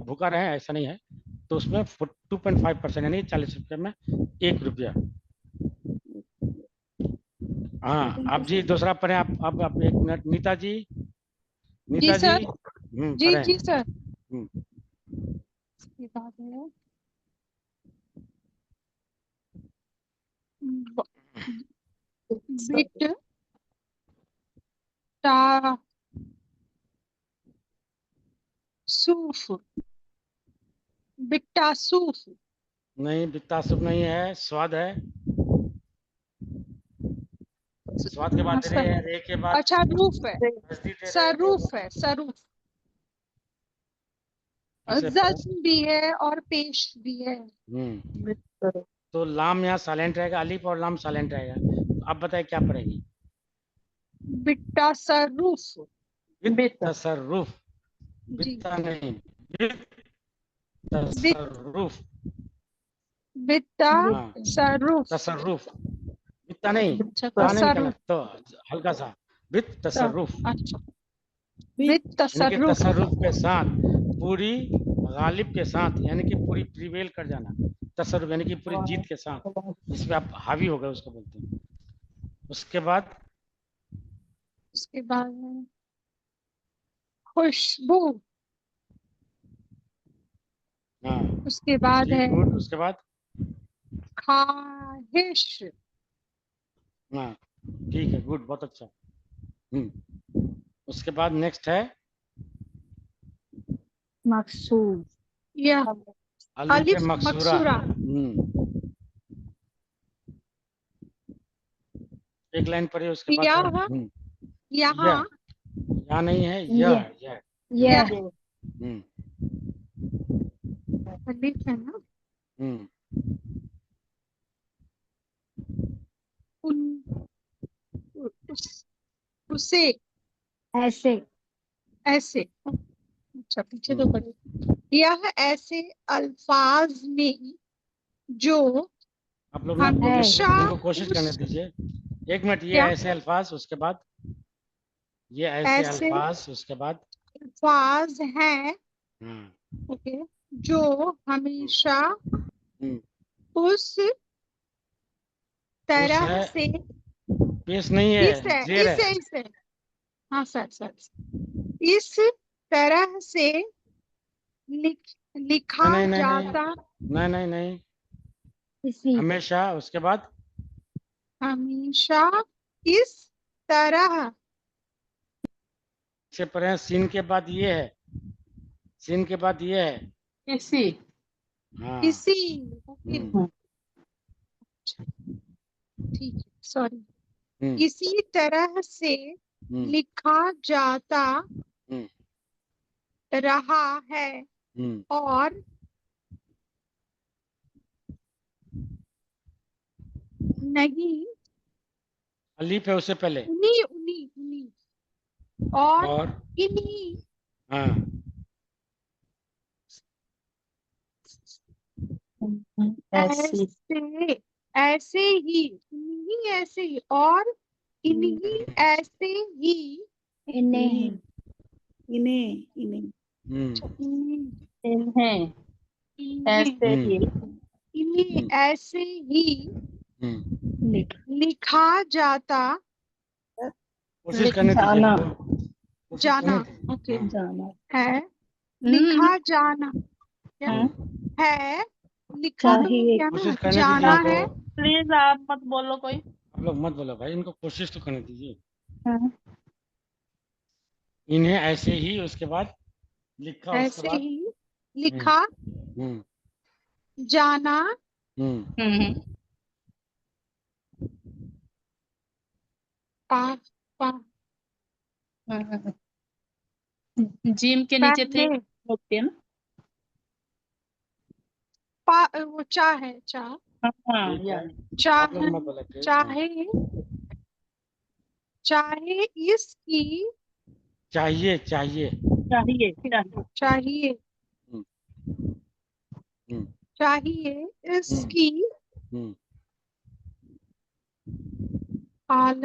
भूखा रहे हैं, ऐसा नहीं है, तो उसमें 2.5% यानी 40 रुपये में 1 रुपया। हाँ आप जी दूसरा पढ़े आप 1 मिनट नीता जी नीता जी सर। जी पढ़े जी सर। इसके बाद है बिट टा सूफ बिट्टा सूफ नहीं बित्तासुब नहीं है स्वाद है स्वाद के बाद रे है रे के बाद अच्छा रूफ है हस्ती टे रे सरूफ है सरूफ इसे पढ़े। जज्म भी है और पेश भी है। तो लाम यहाँ साइलेंट रहेगा अलीफ और लाम साइलेंट रहेगा तो आप बताए क्या पढ़ेगी बिट्टा सरूफ तसर्रुफ जी बित्ता नहीं बित बिट तसर्रुफ बिट्टा हाँ सरूफ तसर्रुफ बित्ता नहीं अच्छा ता नहीं निकलना तसरूफ तो हल्का सा बित तसर्रुफ अच्छा बिट बिट यानी कि तसरूफ तसर्रुफ के साथ पूरी गालिब के साथ यानी कि पूरी प्रिवेल कर जाना तसर्रुफ यानी कि पूरी जीत के साथ जिसमें आप हावी हो गए उसको बोलते हैं उसके बाद उसके बाद है खुशबू हाँ उसके बाद जी है गुड उसके बाद ख्वाहिश हाँ ठीक है गुड बहुत अच्छा उसके बाद नेक्स्ट है मकसूद या अलिफ अलिफ मकसूरा मकसूरा एक लाइन पढ़िए उसके बाद यहाँ यहाँ या नहीं है यह यह हम्म अलिफ है ना हम्म उन उसे ऐसे ऐसे अच्छा पीछे तो पड़े यह ऐसे अल्फाज में जो आप लोग ना हमेशा इनको कोशिश करने दीजिए 1 मिनट ये क्या? ऐसे अल्फाज उसके बाद ये ऐसे अल्फाज उसके बाद अल्फाज हैं ओके जो हमेशा उस तरह है, से पेश नहीं है जेर है इसे हाँ सर इस तरह से लिखा नहीं, जाता नहीं इसी हमेशा उसके बाद हमेशा इस तरह से पढ़े सीन के बाद ये है सीन के बाद ये है इसी हाँ इसी ठीक है सॉरी इसी तरह से लिखा जाता रहा है और नहीं अलीफ है उससे पहले उन्हीं और इन्हीं हाँ ऐसे ही इन्हीं ऐसे ही और इन्हीं ऐसे ही इन्हें इन्हें इन्हें ऐसे ही इन्हें ऐसे ही लिखा जाता कोशिश करने जाना। दीजिए जाना ओके जाना है लिखा जाना क्या है लिखा तो चाहिए। क्या कोशिश ना करने जाना दीजिए है प्लीज आप मत बोलो कोई आप लोग मत बोलो भाई इनको कोशिश तो करने दीजिए इन्हें ऐसे ही उसके बाद लिखा उसके ऐसे बाद ही लिखा हम्म जाना पा पा जिम के नीचे थे पहले होते हैं ना वो चाह है चाह हाँ ठीक है या आप लोग मत बोलो please। चाहे इसकी चाहिए चाहिए चाहिए चाहिए इसकी आल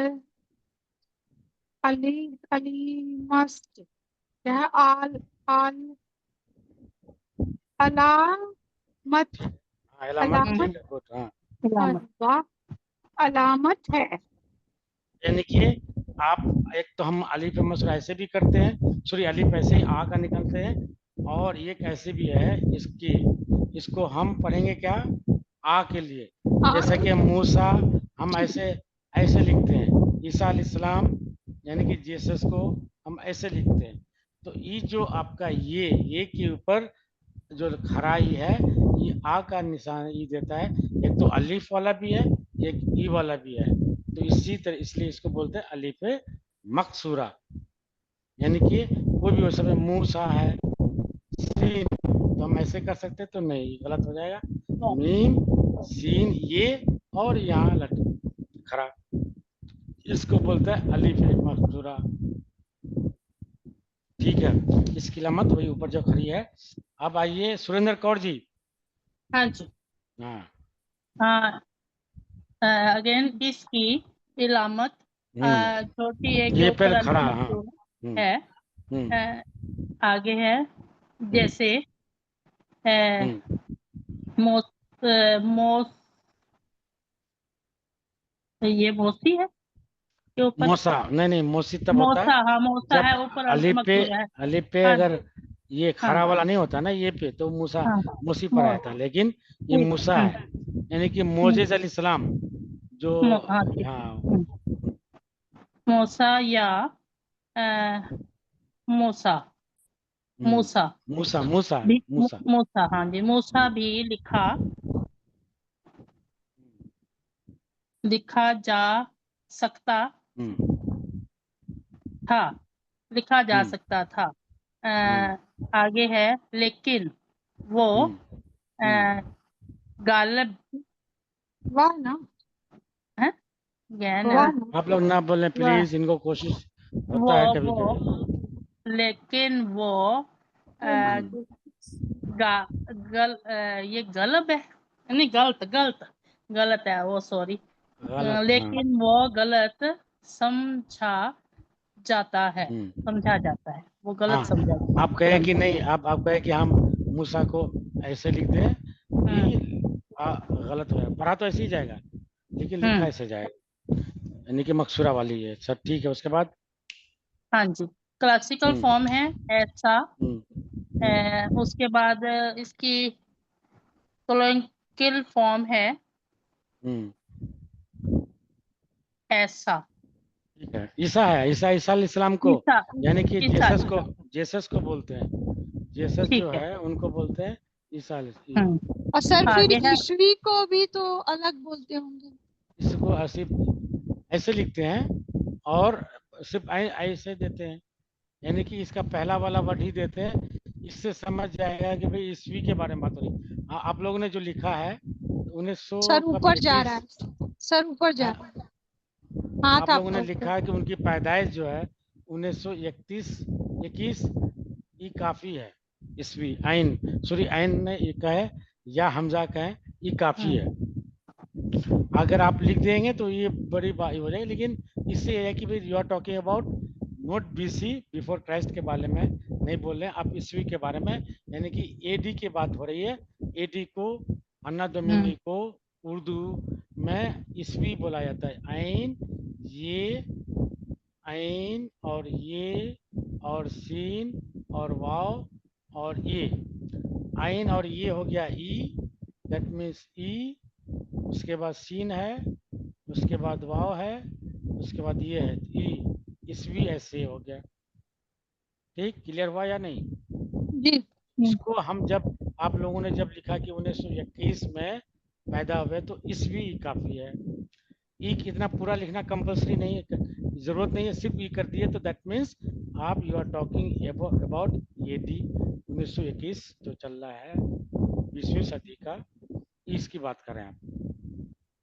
अली मस्त क्या आल आल अलामत हाँ, अलामत ठीक है, good, हाँ वाह अलामत है यानी कि आप एक तो हम अलीफ मसरूर ऐसे भी करते हैं, सॉरी अलीफ ऐसे ही आ का निकलते हैं, और एक ऐसे भी है इसको हम पढ़ेंगे क्या, आ के लिए। जैसे कि मूसा हम ऐसे ऐसे लिखते हैं, ईसा अलैहिस्सलाम यानी कि जीसस को हम ऐसे लिखते हैं। तो ये जो आपका ये के ऊपर जो खड़ा ई है, ये आ का निशान ई देता है। एक तो अलीफ वाला भी है, एक ई वाला भी है। तो इसी तरह इसलिए इसको बोलते हैं अलीफ मकसूरा। यानी कि कोई भी हो सकता है, मूसा है, सीन तो हम ऐसे कर सकते हैं, तो नहीं, गलत हो जाएगा। मीम सीन ये और यहाँ लट खड़ा, इसको बोलते हैं अलीफ मकसूरा। ठीक है, इसकी लामत वही ऊपर जो खड़ी है। अब आइए सुरेंद्र कौर जी। हाँ जी। हाँ हाँ, अगेन इसकी इलामत छोटी है के ये ऊपर पर खड़ा, अल्फ हाँ मकसूर है। हम्म, आगे है जैसे हम्म, मोस मोस ये मोसी है के ऊपर मोसा नहीं मोसी तब होता मोसा, है हाँ मोसा जब है, ऊपर अल्फ मकसूर है। अलिफ पे हाँ अगर ये हाँ खड़ा वाला नहीं होता ना, ये पे तो मूसा हाँ मूसी पर आया था, लेकिन ये मूसा है। यानी कि मोजेज अलैहिस्सलाम जो, हाँ ठीक है। हाँ मोसा या मूसा, मूसा मूसा मूसा भी मूसा मूसा, हाँ जी, मूसा भी लिखा जा सकता था, लिखा जा सकता था। आगे है लेकिन वो गालिब वाह ना, है, ज्ञान है। वाह ना, आप लोग ना बोलें प्लीज, इनको कोशिश होता है कभी वो कभी। लेकिन वो ये गलब है, नहीं गलत है वो, सॉरी। गलत, लेकिन वो गलत समझा जाता है, वो गलत समझा जाता आप कहे कि नहीं, आप कहे कि हम मूसा को ऐसे लिख दें, ये गलत हो जाएगा, पढ़ा तो ऐसे ही जाएगा लेकिन लिखा ऐसे जाएगा, यानी कि मकसूरा वाली है। सब ठीक है, उसके बाद हाँ जी, क्लासिकल फॉर्म है ऐसा। उसके बाद इसकी कोलोquial फॉर्म है ऐसा। ठीक है, ईसा है, ईसा ईसा अलैहिस्सलाम को, यानी कि जेसस को बोलते हैं। जेसस जो है उनको बोलते हैं ईसा अलैहिस्सलाम। और सर फिर ईस्वी को भी तो अलग बोलते होंगे। इसको सिर्फ ऐसे लिखते हैं और सिर्फ ऐसे देते हैं, यानी कि इसका पहला वाला वर्ड ही देते हैं। इससे समझ जाएगा कि भाई ईस्वी के बारे में बात हो रही। हाँ, आप लोगों ने जो लिखा है 1900 सर ऊपर जा रहा है, सर ऊपर जा रहा है। आप लोगों ने लिखा है कि उनकी पैदाइश जो है 1921 ये काफी है। ईस्वी आइन, सॉरी आइन ने ये कहे या हमजा कहे, ये काफी है। अगर आप लिख देंगे तो ये बड़ी बात हो जाएगी, लेकिन इससे ये है कि भाई you are talking about not BC before Christ के बारे में नहीं बोल रहे हैं आप, ईस्वी के बारे में, यानी कि एडी की बात हो रही है। एडी को अन्ना दोमिनी को उर्दू में ईस्वी बोला जाता है। आइन और ये और सीन और वाव और ये, आइन और ये हो गया ई, दैट मीन्स ई। उसके बाद सीन है, उसके बाद वाव है, उसके बाद ये है ई, ईस्वी ऐसे हो गया। ठीक, क्लियर हुआ या नहीं? जी। इसको हम जब आप लोगों ने जब लिखा कि 1921 में पैदा हुए तो ईस्वी काफी है। ई कितना पूरा लिखना कंपल्सरी नहीं है, जरूरत नहीं है, सिर्फ ई कर दिए तो दैट मीन्स आप you are talking about AD 1921 जो चल रहा है 20वीं सदी का, इसकी बात करें आप।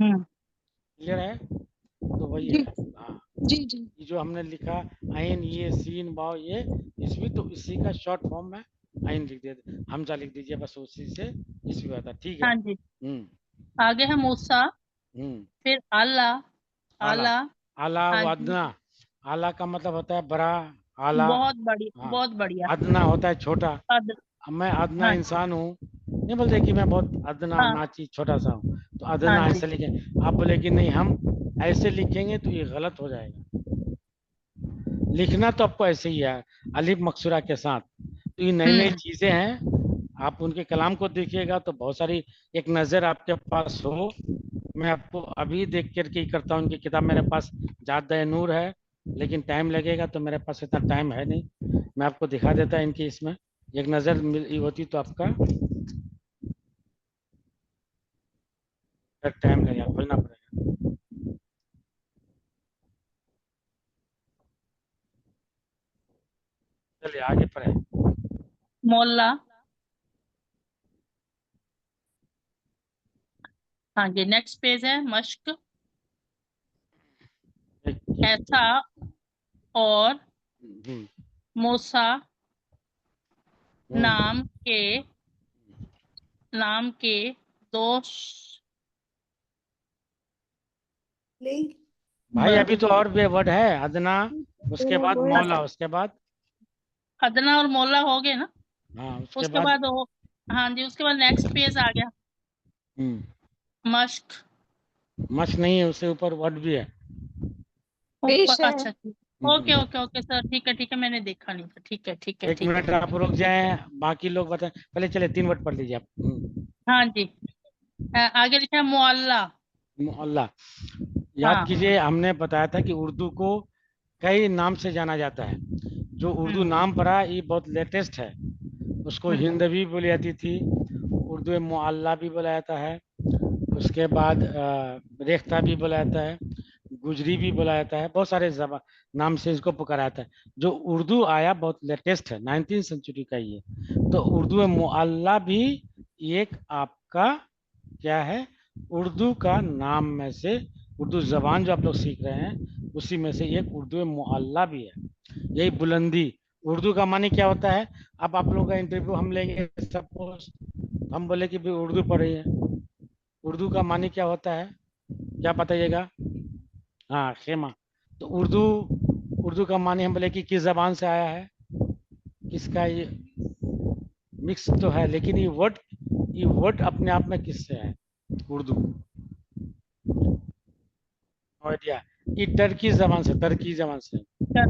क्लियर है? तो वही है। हाँ जी जी, जो हमने लिखा आइन ये सीन बाव ये ईस्वी, तो इसी का शॉर्ट फॉर्म में आइन लिख दीजिए, हमजा लिख दीजिए, बस उसी से ईस्वी आता। ठीक है। हाँ जी। आगे है मूसा, फिर आला। आला अदना, आला का मतलब होता है बड़ा, आला बहुत बढ़िया, बहुत बढ़िया। अदना होता है छोटा। मैं अदना इंसान हूँ, नहीं बोलते कि मैं बहुत अदना नाची छोटा सा हूँ, तो अदना ऐसे लिखे। आप बोले कि नहीं हम ऐसे लिखेंगे तो ये गलत हो जाएगा। लिखना तो आपको ऐसे ही है, अलिफ मकसूरा के साथ। तो ये नई नई चीजें हैं, आप उनके कलाम को देखिएगा तो बहुत सारी, एक नजर आपके पास हो। मैं आपको अभी देख करके ही करता हूँ, उनकी किताब मेरे पास जादा नूर है, लेकिन टाइम लगेगा तो मेरे पास इतना टाइम है नहीं। मैं आपको दिखा देता इनकी, इसमें एक नजर मिली होती तो आपका टाइम लगेगा, खोलना पड़ेगा। चलिए आगे पढ़े। मोल्ला। हाँ जी, नेक्स्ट पेज है मश्क। ऐसा और मूसा नाम के दो भाई अभी तो और भी वर्ड है, अदना, उसके बाद मौला, उसके बाद अदना और मोला हो गए ना। हाँ उसके बाद हाँ जी, उसके बाद नेक्स्ट पेज आ गया मश्क। मश्क नहीं है, उससे ऊपर वर्ड भी है। अच्छा ओके ओके ओके सर, ठीक है मैंने देखा नहीं था। ठीक है एक मिनट आप रुक जाएं, बाकी लोग बताएं। पहले चले 3 वर्ड पढ़ लीजिए आप। हाँ जी, आगे लिखा है मुअल्ला। मुअल्ला, याद हाँ। कीजिए हमने बताया था कि उर्दू को कई नाम से जाना जाता है। जो उर्दू नाम पढ़ा ये बहुत लेटेस्ट है। उसको हिंद भी बोली जाती थी, उर्दू में मुअल्ला भी बोला जाता है, उसके बाद रेख्ता भी बोला जाता है, गुजरी भी बोला जाता है, बहुत सारे नाम से इसको पुकारा जाता है। जो उर्दू आया बहुत लेटेस्ट है, 19th सेंचुरी का ये। तो उर्दू में मुअल्ला भी एक आपका क्या है, उर्दू का नाम में से, उर्दू जबान जो आप लोग सीख रहे हैं उसी में से एक उर्दू में मुअल्ला भी है। यही बुलंदी, उर्दू का माने क्या होता है। अब आप लोगों का इंटरव्यू हम लेंगे, सपोज हम बोले कि भाई उर्दू पढ़ रही है, उर्दू का माने क्या होता है, क्या बताइएगा। हाँ खेमा। तो उर्दू का माने हम बोले कि किस जबान से आया है, किसका ये मिक्स तो है, लेकिन ये वर्ड अपने आप में किससे है, उर्दू आइडिया। ये टर्की जबान से,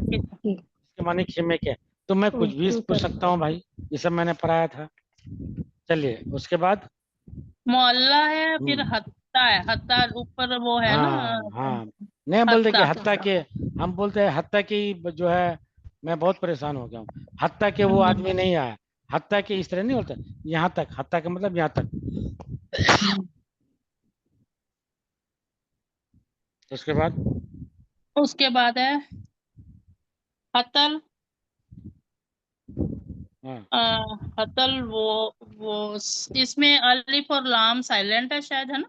इसके माने खेमे के। तो मैं कुछ भी पूछ सकता हूँ भाई, ये सब मैंने पढ़ाया था। चलिए उसके बाद मोहल्ला है, फिर हत्ता है। हत्ता ऊपर वो है ना। हाँ नहीं बोलते कि हत्ता के, हम बोलते हैं हत्ता की जो है। मैं बहुत परेशान हो गया हूँ, हत्ता के वो आदमी नहीं आया, हत्ता के इस तरह नहीं बोलते, यहाँ तक, हत्ता का मतलब यहाँ तक। उसके बाद है हतल। हतल वो इसमें अलिफ और लाम साइलेंट है शायद, है ना।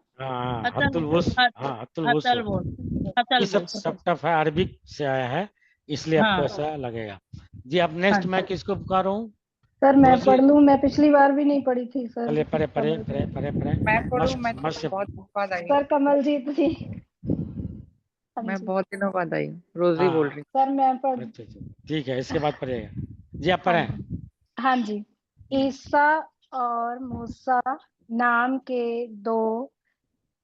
ये सब टफ है, अरबिक से आया है इसलिए आपको ऐसा लगेगा। जी अब नेक्स्ट मैं किसको पुकार रहा हूँ। सर मैं पढ़ लूं, मैं पिछली बार भी नहीं पढ़ी थी सर। पढ़े मैं पढ़ूं, मैं तो बहुत दिनों बाद आई। सर कमलजीत जी। मैं बहुत दिनों बाद आई, रोजी बोल रही। सर मैं पढ़, ठीक है इसके बाद पढ़ेगा। जी आप पढ़ें। हाँ जी। ईसा और मूसा नाम के 2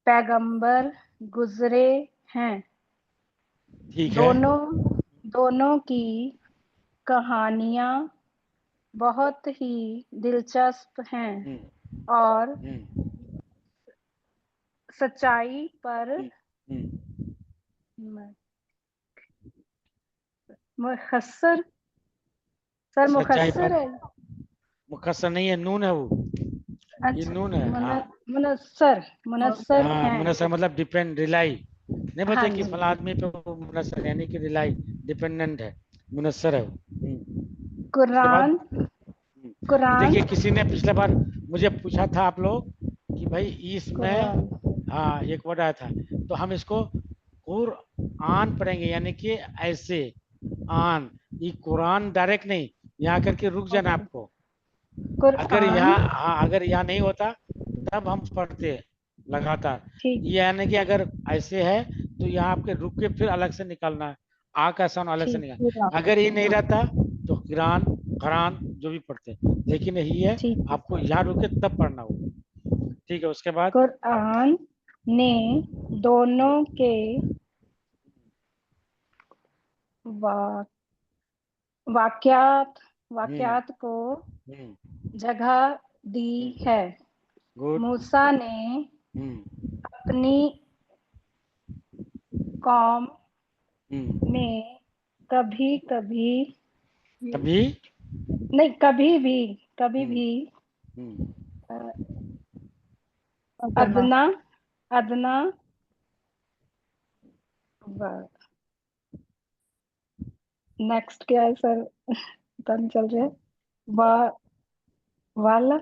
पैगंबर गुजरे हैं। ठीक है। दोनों की कहानियां बहुत ही दिलचस्प हैं और सच्चाई पर मुखस्सर। सर मुखस्सर है, मुखस्सर नहीं है, नून है वो। ये नून है। मुनस्सर है। मुनस्सर मतलब डिपेंड, रिलाई नहीं बोलते कि फला आदमी पे मुनस्सर, यानी कि रिलाई, डिपेंडेंट है, मुनस्सर है वो। कुरान। देखिए किसी ने पिछले बार मुझे पूछा था आप लोग कि भाई इसमें हाँ एक वर्ड आया था, तो हम इसको कुरआन पढ़ेंगे, यानी कि ऐसे आन, ये कुरान डायरेक्ट नहीं, यहाँ करके रुक जाना आपको। अगर यहाँ नहीं होता तब हम पढ़ते लगातार, यानी कि अगर ऐसे है तो यहाँ आपके रुक के फिर अलग से निकालना है, आ का साउंड अलग से निकालना। अगर ये नहीं रहता तो कुरान जो भी पढ़ते, लेकिन यही है आपको यहाँ रुके तब पढ़ना होगा। ठीक है उसके बाद कुरान ने दोनों के वा, वाक्यात को जगह दी है। गुड। मूसा ने अपनी कौम में कभी भी अदना नेक्स्ट क्या है सर, पता नहीं चल रहा है। वाला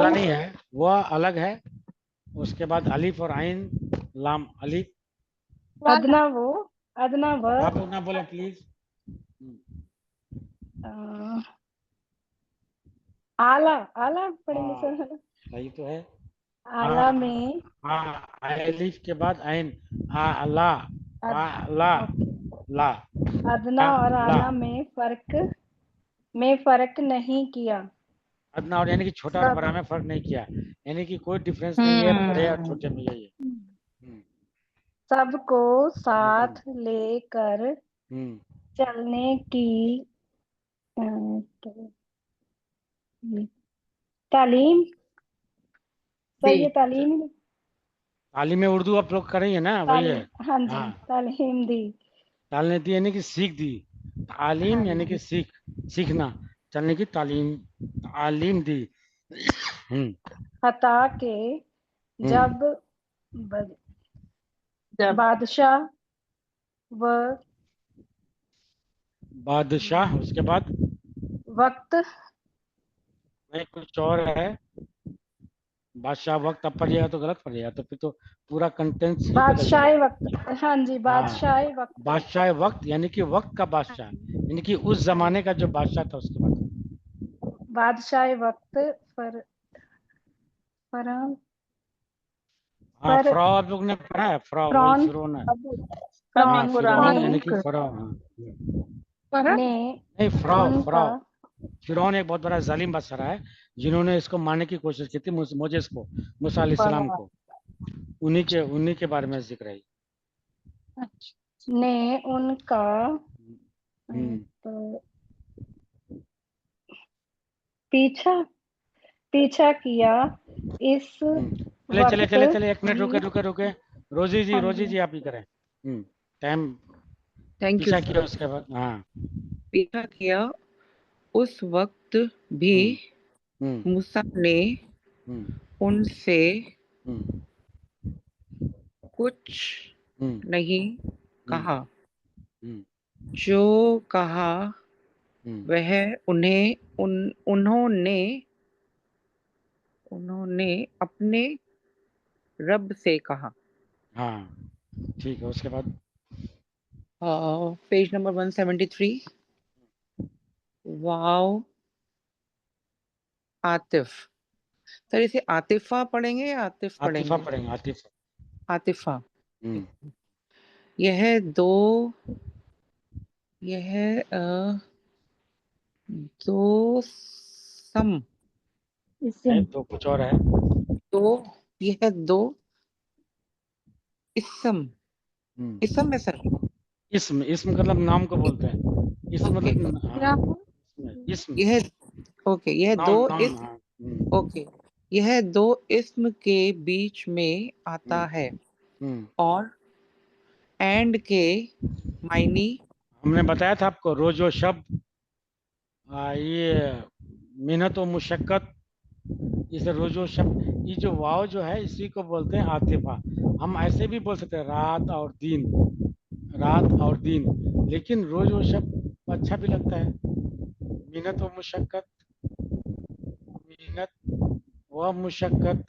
नहीं है, वह अलग है। उसके बाद अलिफ और आइन लाम अलिफ। अदना व आप लोग ना बोले प्लीज। आला पढ़ेंगे सर। सही तो है। आला में अलिफ के बाद आइन ला अदना और आला में फर्क नहीं किया। अदना और यानी कि छोटा और बड़ा में फर्क नहीं किया, यानी कि कोई डिफरेंस नहीं है बड़े और छोटे में, यही है। सबको साथ लेकर चलने की तालीम। सर ये तालीम में उर्दू आप लोग करेंगे ना, वही है। हाँ जी, तालीम दी। तालीम दी यानी कि सीख दी। तालीम यानी कि सीखना, चलने की तालीम दी। खता के जब बादशाह उसके बाद वक्त नहीं कुछ और है। बादशाह वक्त अब पड़ जाएगा तो गलत पड़ जाएगा, तो फिर तो पूरा कंटेंट ही बदल बादशाह जाएगा। वक्त। हाँ जी, बादशाह वक्त यानी कि वक्त का बादशाह, यानी कि उस जमाने का जो बादशाह था उसके बाद बादशाह वक्त फ्रॉड लोग ने पढ़ा है। फिरौन है। फिरौन यानी कि नहीं फिरौन एक बहुत बड़ा जालिम बादशाह है, जिन्होंने इसको मारने की कोशिश की थी, मोजेस को, मूसा अलैहिस्सलाम को। उन्हीं के बारे में जिक्र है। ने उनका पीछा किया इस चले एक मिनट रुके। रोजी जी आप ही करें। टाइम पीछा किया उसके बाद पीछा किया उस वक्त भी मूसा ने उनसे कुछ नहीं कहा। जो कहा वह उन्होंने अपने रब से कहा। ठीक है। उसके बाद पेज नंबर 173। वाव आतिफ। सर इसे आतिफा पढ़ेंगे या आतिफ पढ़ेंगे? आतिफा। यह दो सम तो कुछ और है। यह दो इसम है सर। इसम मतलब नाम को बोलते हैं। इसम मतलब यह दो इसम के बीच में आता है और एंड के मायनी हमने बताया था आपको। रोजो शब्द, ये मेहनत और मुशक्कत, इसे रोजो शब्द, ये जो वाव जो है इसी को बोलते हैं आतिफा। हम ऐसे भी बोल सकते हैं रात और दिन, लेकिन रोजो शब्द अच्छा भी लगता है। मेहनत व मुशक्कत,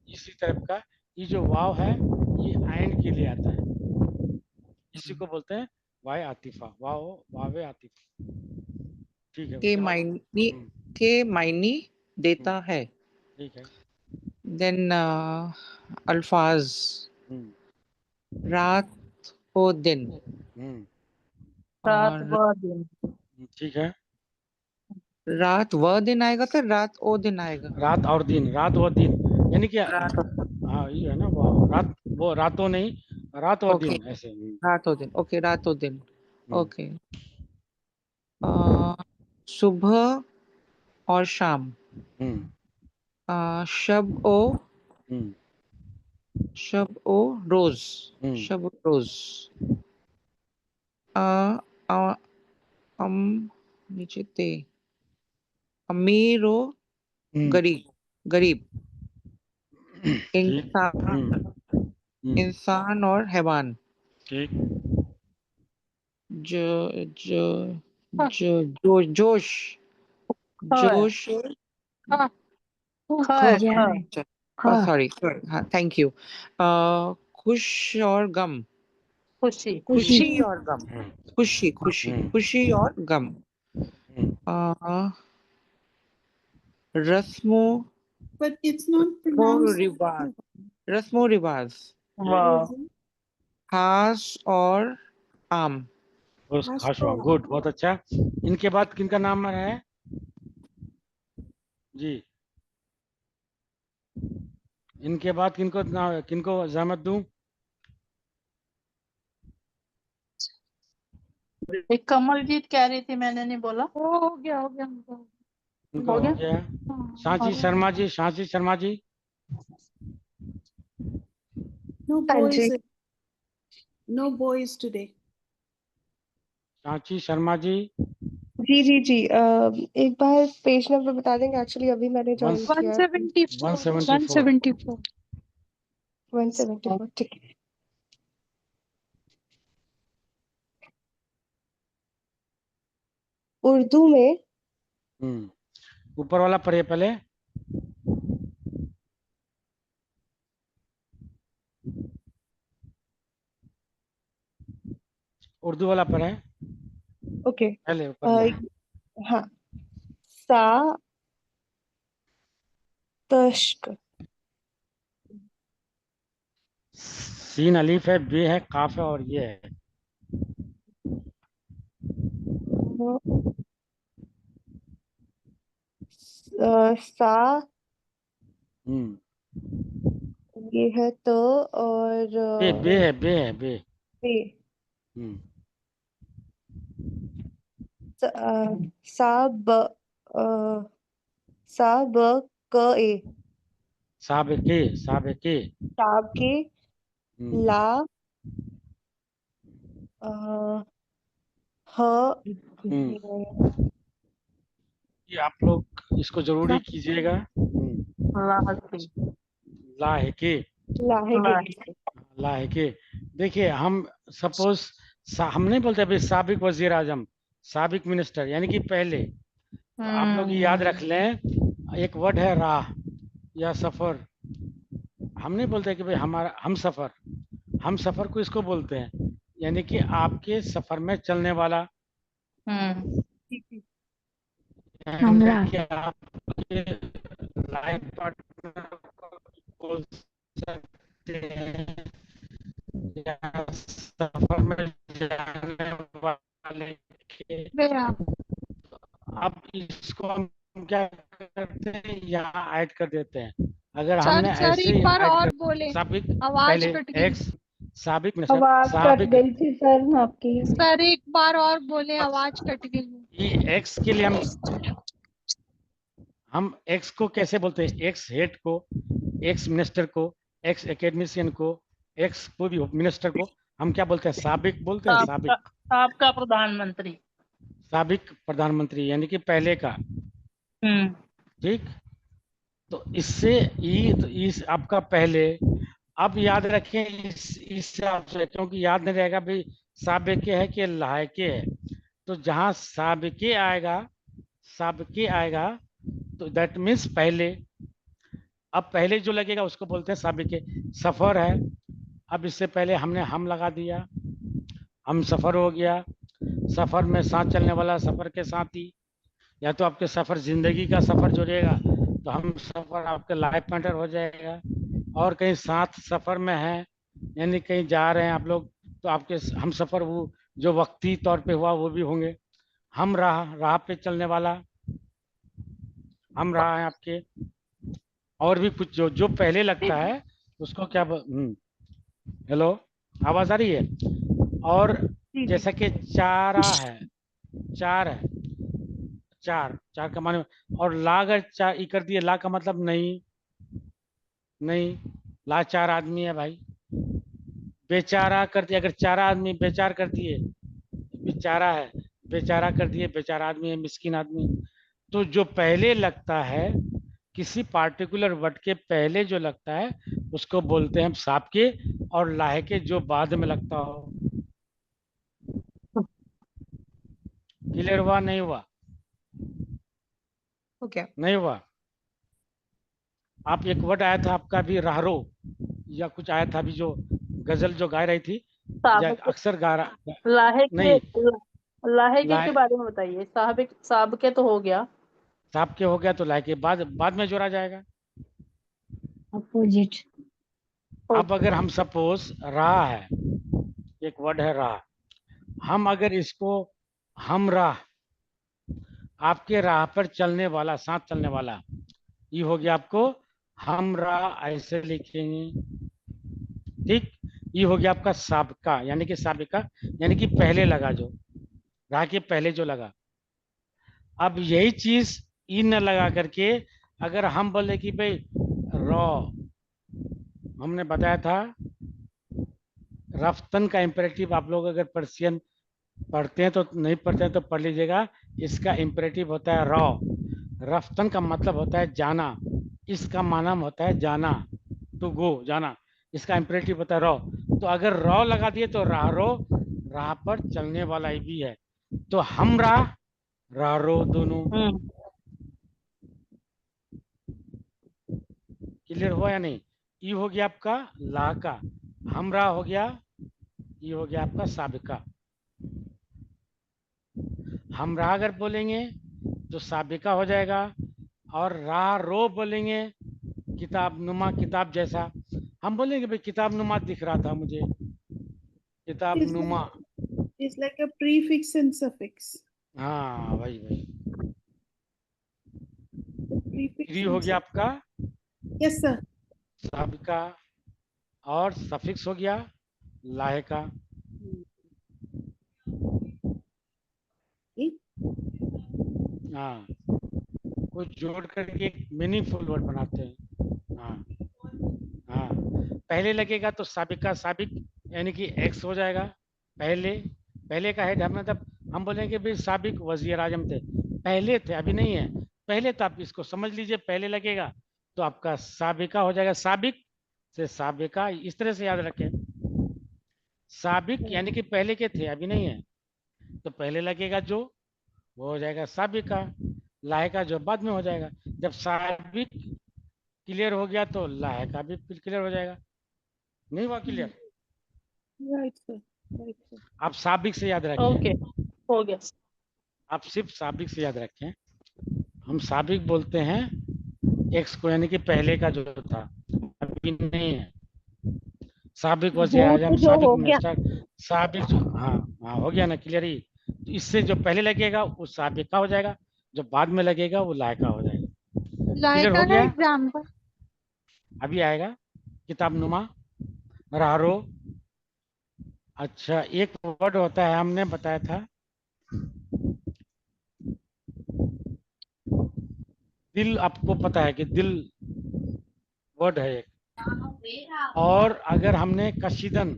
इसी तरह का ये जो वाव है ये आइन के लिए आता है, इसी को बोलते हैं वाव आतिफा। वाव आतिफा। ठीक है। के मायनी देता है। ठीक है। देन अल्फाज रात व दिन। ठीक है। रात व दिन आएगा सर, रात ओ दिन आएगा। रात और दिन, रात व दिन, यानी कि ये है ना रात, वो रातों नहीं, रात और ओके, दिन ऐसे। रात और दिन, ओके, रात और दिन, हम्म, ओके। सुबह और शाम। हम्म, शब ओ, हम्म, शब ओ रोज, हम्म, शब ओ रोज। अ, अ, अम नीचे ते, अमीर ओ हम्म, गरीब, गरीब। ठीक। इंसान, इंसान और हैवान। ठीक। जो जो जो जोश, ख है, जोश। ख ख है, गया है। ख सॉरी, हाँ, थैंक यू। खुश और गम, खुशी, खुशी। खुशी और गम, खुशी, खुशी, हम्म, खुशी और गम। हम्म, अ, रस्मो But it's not pronounced. रिवाज, रस्मो रिवाज। वाह, खास और आम। बस खास हुआ, Hashko. गुड, बहुत अच्छा। इनके बाद किनका नाम है जी? इनके बाद किनको जहमत दूं? एक कमलजीत कह रही थी, मैंने नहीं बोला। हो गया हो गया इनको हो हो गया। गया। हाँ, सांची और शर्मा जी, सांची शर्मा जी। No हाँ boys. जी। No boys today. Sanchi Sharma ji. जी जी जी, एक बार पेज नंबर बता देंगे? एक्चुअली अभी मैंने ज्वाइन किया है। 174 174। 174 174, ठीक है। उर्दू में ऊपर वाला पढ़िए पहले। उर्दू वाला पढ़े ओके। पहले, ऊपर वाला। हाँ, सा तश्क, सीन अलीफ है, बे है, काफ है, और ये है। सा, हम्म, ये है तो, और बे है, बे है, बे। पे, हम्म, सा ब, अ, सा ब क ए, साबिके, साबिके। साब के, हम्म, ला, अ, ह, हम्म, ये आप लोग इसको जरूरी कीजिएगा। लाहकी, लाहिके, लाहे के। लाहकी। लाहिके। देखिए, हम सपोज हम नहीं बोलते अभी साबिक वजीर आजम, साबिक मिनिस्टर, यानी कि पहले। तो आप लोग ये याद रख लें, एक वर्ड है राह या सफर। हम नहीं बोलते कि भाई हमारा हम सफर को इसको बोलते हैं, यानी कि आपके सफर में चलने वाला, हम्म, यानी कि आपके लाइफ पार्टनर को बोल सकते हैं, या सफर में जाने वाले के। गया। अब इसको हम क्या करते हैं, यहाँ ऐड कर देते हैं। अगर सर हमने सर ऐसे एक ही बार ऐड और कर बोले, साबिक, आवाज पहले कट गई। एक्स, साबिक मिनिस्टर, आवाज कट साबिक, गई थी सर आपकी। सर एक बार और बोले, आवाज कट गई। ये एक्स के लिए हम एक्स को कैसे बोलते हैं? एक्स हेड को, एक्स मिनिस्टर को, एक्स एकेडमिशियन को, एक्स कोई भी मिनिस्टर को हम क्या बोलते हैं? साबिक बोलते हैं, साबका, साबिक। साबका प्रधानमंत्री। साबिक प्रधानमंत्री यानी कि पहले का। हम्म, ठीक। तो इससे तो इस आपका पहले। अब याद रखें इस हिसाब से, क्योंकि याद नहीं रहेगा भाई साबिके है कि लायके है। तो जहां साबिके आएगा, साबिके आएगा, तो दैट मीन्स पहले। अब पहले जो लगेगा उसको बोलते हैं साबिके। सफर है, अब इससे पहले हमने हम लगा दिया, हम सफर हो गया। सफर में साथ चलने वाला, सफर के साथी। या तो आपके सफर जिंदगी का सफर जुड़ेगा, तो हम सफर आपके लाइफ पार्टनर हो जाएगा। और कहीं साथ सफर में है, यानी कहीं जा रहे हैं आप लोग, तो आपके हम सफर वो जो वक्ती तौर पे हुआ वो भी होंगे। हम राह, राह पे चलने वाला, हम राह हैं आपके। और भी कुछ जो जो पहले लगता है उसको क्या हेलो। आवाज आ रही है। और जी जैसा कि चारा है, चार है, चार, चार का माने, और ला अगर चार ई कर दिए, ला का मतलब नहीं, नहीं, ला चार आदमी है भाई। बेचारा कर दिया, अगर चारा आदमी बेचार कर दिए, बेचारा है, बेचारा कर दिए, बेचारा आदमी है, मिस्किन आदमी। तो जो पहले लगता है, किसी पार्टिकुलर वर्ड के पहले जो लगता है उसको बोलते हैं हम साबके, और लायके जो बाद में लगता हो। क्लियर हुआ नहीं हुआ? ओके। नहीं हुआ? आप एक वर्ड आया था आपका भी, राहरो या कुछ आया था अभी, जो गजल जो गा रही थी, या साहब अक्सर गा रहा लाहे के नहीं, लाहेके के लाए बारे में बताइए। साहब साहब के तो हो गया। साहब के हो गया तो लायके बाद में जोड़ा जाएगा। अपोजिट। अब अगर हम सपोज राह है, एक वर्ड है राह, हम अगर इसको हम राह, आपके राह पर चलने वाला, साथ चलने वाला, ये हो गया आपको हम राह, ऐसे लिखेंगे, ठीक। ये हो गया आपका साबका, यानी कि साबिका, यानी कि पहले लगा, जो राह के पहले जो लगा। अब यही चीज इन न लगा करके अगर हम बोले कि भाई रॉ, हमने बताया था रफ्तन का इम्परेटिव, आप लोग अगर पर्शियन पढ़ते हैं तो, नहीं पढ़ते हैं तो पढ़ लीजिएगा। इसका इम्परेटिव होता है रॉ, रफ्तन का मतलब होता है जाना, इसका माना होता है जाना, टू गो, जाना, इसका इम्परेटिव होता है रॉ। तो अगर रॉ लगा दिए तो राह रो, राह पर चलने वाला ही भी है, तो हम राह रो दोनों। क्लियर हुआ या नहीं? ये हो गया आपका ला का, हमरा हो गया, ये हो गया आपका साबिका। हमरा अगर बोलेंगे तो साबिका हो जाएगा, और रा रो बोलेंगे किताब नुमा, किताब जैसा। हम बोलेंगे भाई किताब नुमा दिख रहा था मुझे, किताब It's नुमा। like a prefix and suffix. हाँ भाई भाई, The prefix क्री हो and गया suffix. आपका Yes, sir. साबिका, और सफिक्स हो गया लायका। Okay. हाँ, कुछ जोड़ करके एक मीनिंगफुल वर्ड बनाते हैं। हाँ हाँ, पहले लगेगा तो साबिका, साबिक यानी कि एक्स हो जाएगा। पहले, पहले का है मतलब हम बोलेंगे भाई साबिक वजीर आजम थे, पहले थे, अभी नहीं है, पहले। तो आप इसको समझ लीजिए, पहले लगेगा तो आपका साबिका हो जाएगा, साबिक से साबिका, इस तरह से याद रखें। साबिक यानी कि पहले के थे, अभी नहीं है, तो पहले लगेगा जो, वो हो जाएगा साबिका, लायका जो बाद में हो जाएगा। जब साबिक क्लियर हो गया तो लायका भी क्लियर हो जाएगा। नहीं हुआ clear? Right, sir. Right, sir. आप साबिक से याद रखें, ओके, हो गया। आप सिर्फ साबिक से याद रखें। हम साबिक बोलते हैं एक्स को, यानी कि पहले का जो था, अभी नहीं है। साबिक वज़ीर वो आजम, तो जो साबिक हो गया, मिनिस्टर, साबिक जो, हाँ हाँ हो गया ना क्लियर ही। तो इससे जो पहले लगेगा वो साबिका हो जाएगा, जो बाद में लगेगा वो लायका हो जाएगा। क्लियर लायका हो का गया? एग्जाम्पल। अभी आएगा किताब नुमा, रारो। अच्छा, एक वर्ड होता है, हमने बताया था दिल, आपको पता है कि दिल वर्ड है एक। और अगर हमने कशीदन,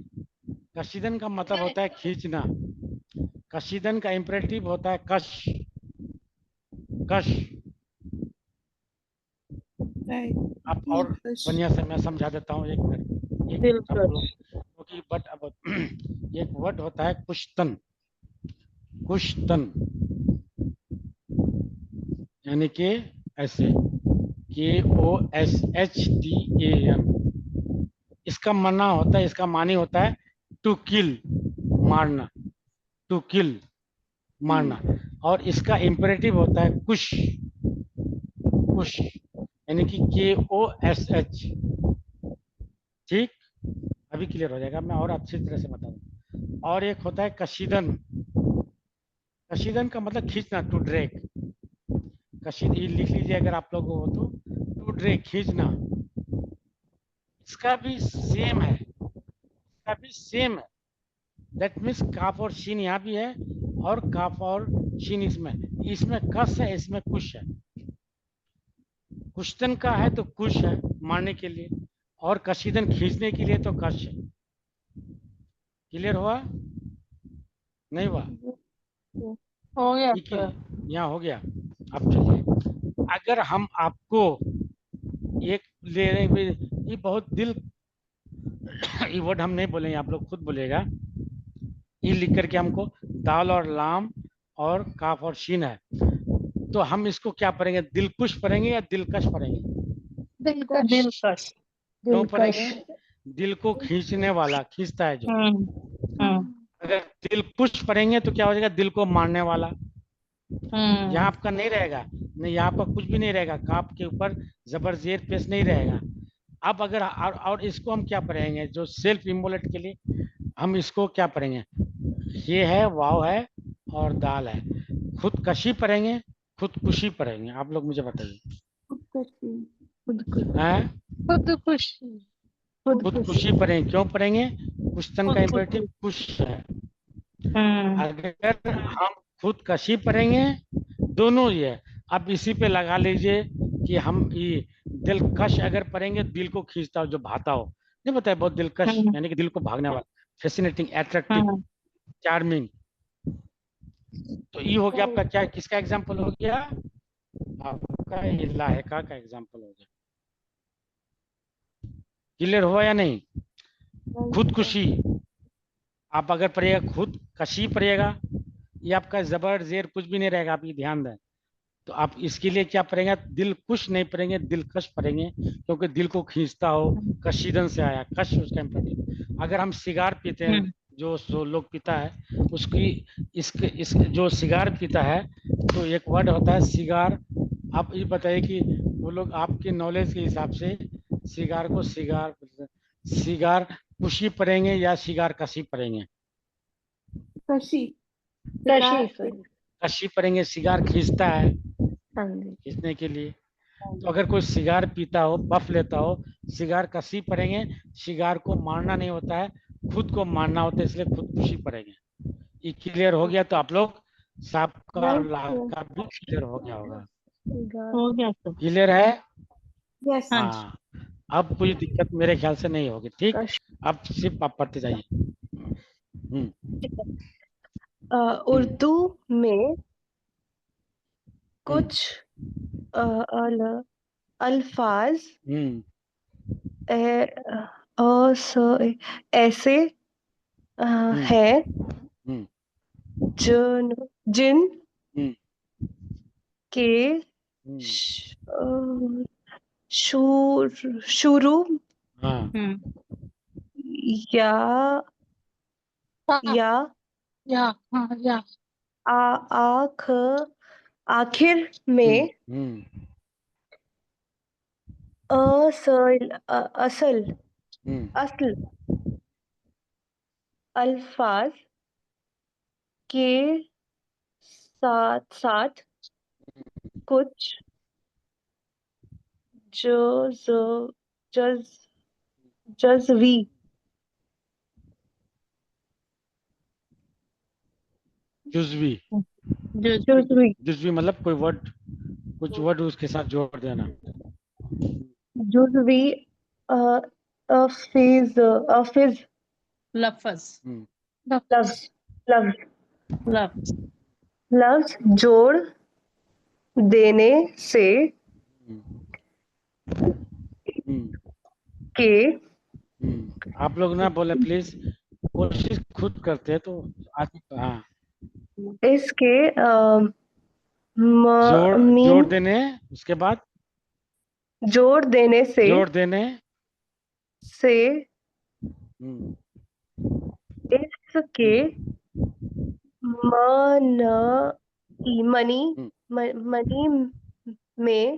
कशीदन का मतलब होता है खींचना, कशीदन का इम्परेटिव होता है कश, कश। Right. आप और Dilkash. बढ़िया से मैं समझा देता हूँ, एक मिनट, एक मिनट आप लोग, क्योंकि बट अब एक वर्ड होता है कुश्तन, कुश्तन यानी कि ऐसे, KOSHTAN, इसका माना होता है, इसका मानी होता है टू किल, मारना, टू किल, मारना। और इसका इम्परेटिव होता है कुश, कुश यानी कि KOSH। ठीक, अभी क्लियर हो जाएगा, मैं और अच्छी तरह से बता दूं। और एक होता है कशीदन, कशीदन का मतलब खींचना, टू ड्रैग। कशीद ये लिख लीजिए अगर आप लोगों को हो तो, टू ड्रैग, खींचना। इसका भी सेम है, इसका का भी सेम है। दैट मीन्स काफ और शीन यहाँ भी है और काफ और शीन इसमें कस है, इसमें कुश है। कुश्तन का है तो कुश है मारने के लिए, और कशीदन खींचने के लिए तो कश है। क्लियर हुआ नहीं हुआ? हो गया ठीक है, सर। यहाँ हो गया। अब चलिए, अगर हम आपको एक ले रहे हैं, ये बहुत दिल ये वर्ड हम नहीं बोलेंगे, आप लोग खुद बोलेगा। ये लिख करके हमको दाल और लाम और काफ और शीन है, तो हम इसको क्या पढ़ेंगे? दिलकुश पढ़ेंगे या दिलकश पढ़ेंगे? दिलकश। दिलकश। क्यों दिलकश। पढ़ेंगे? दिल को खींचने वाला, खींचता है जो। अगर दिलकुश पढ़ेंगे तो क्या हो जाएगा? दिल को मारने वाला। यहाँ आपका नहीं रहेगा, नहीं यहाँ पर कुछ भी नहीं रहेगा, काफ के ऊपर जबर जेर पेश नहीं रहेगा। अब अगर और इसको हम क्या पढ़ेंगे? जो सेल्फ इम्बोलेट के लिए हम इसको क्या पढ़ेंगे? ये है, वाव है और दाल है। खुदकशी पढ़ेंगे, खुदकुशी पढ़ेंगे? आप लोग मुझे बताइए। हैं? खुदकुशी। खुदकुशी पढ़ेंगे। क्यों पढ़ेंगे? कुश्तन का इंपेरेटिव कुश है। अगर हम खुदकशी पढ़ेंगे, दोनों ये है। अब इसी पे लगा लीजिए कि हम ये दिलकश अगर पढ़ेंगे, दिल को खींचता हो, जो भाता हो, नहीं बताया, बहुत दिलकश यानी कि दिल को भागने वाला, फैसिनेटिंग, एट्रैक्टिव, चार्मिंग। तो ये हो गया आपका क्या, किसका एग्जाम्पल हो गया? आपका ये लाहिका का एग्जाम्पल हो गया। क्लियर हुआ या नहीं? खुदकुशी आप अगर पढ़िएगा, खुदकशी पढ़िएगा, ये आपका जबर जेर कुछ भी नहीं रहेगा, आप ये ध्यान दें। तो आप इसके लिए क्या पढ़ेंगे? दिलकुश नहीं पढ़ेंगे, दिलकश पढ़ेंगे, क्योंकि दिल को खींचता हो, कशीदन से आया, कश उसका इंपेरेटिव। अगर हम सिगार पीते हैं, जो लोग पीता है उसकी इस जो सिगार पीता है, तो एक वर्ड होता है सिगार। आप ये बताइए कि वो लोग आपके नॉलेज के हिसाब से सिगार को सिगार कुशी पढ़ेंगे या सिगार कशी पढ़ेंगे? कशी। कशी पढ़ेंगे। सिगार खींचता है, हाँ जी। खींचने के लिए। तो अगर कोई सिगार पीता हो, पफ लेता हो, सिगार कशी पढ़ेंगे। सिगार को मारना नहीं होता है, खुद को मारना होता है, इसलिए खुदकुशी पढ़ेंगे। ये क्लियर हो गया? तो आप लोग साहब का और लाह का भी क्लियर हो गया होगा। हो गया सर। क्लियर है? यस। हाँ, अब कोई दिक्कत मेरे ख्याल से नहीं होगी। ठीक, अब सिर्फ आप पढ़ते जाइए। उर्दू में कुछ अल्फाज ऐसे हैं जिन के शुरू या आखिर में असल अल्फाज के साथ साथ कुछ जज़वी जुज़वी मतलब कोई वर्ड, कुछ वर्ड उसके साथ जोड़ देना। जुज़वी लफ्ज जोड़ देने से के आप लोग ना बोले प्लीज, कोशिश खुद करते हैं तो आगे। हाँ, इसके जोड़ देने, उसके बाद जोड़ देने से इसके मनी में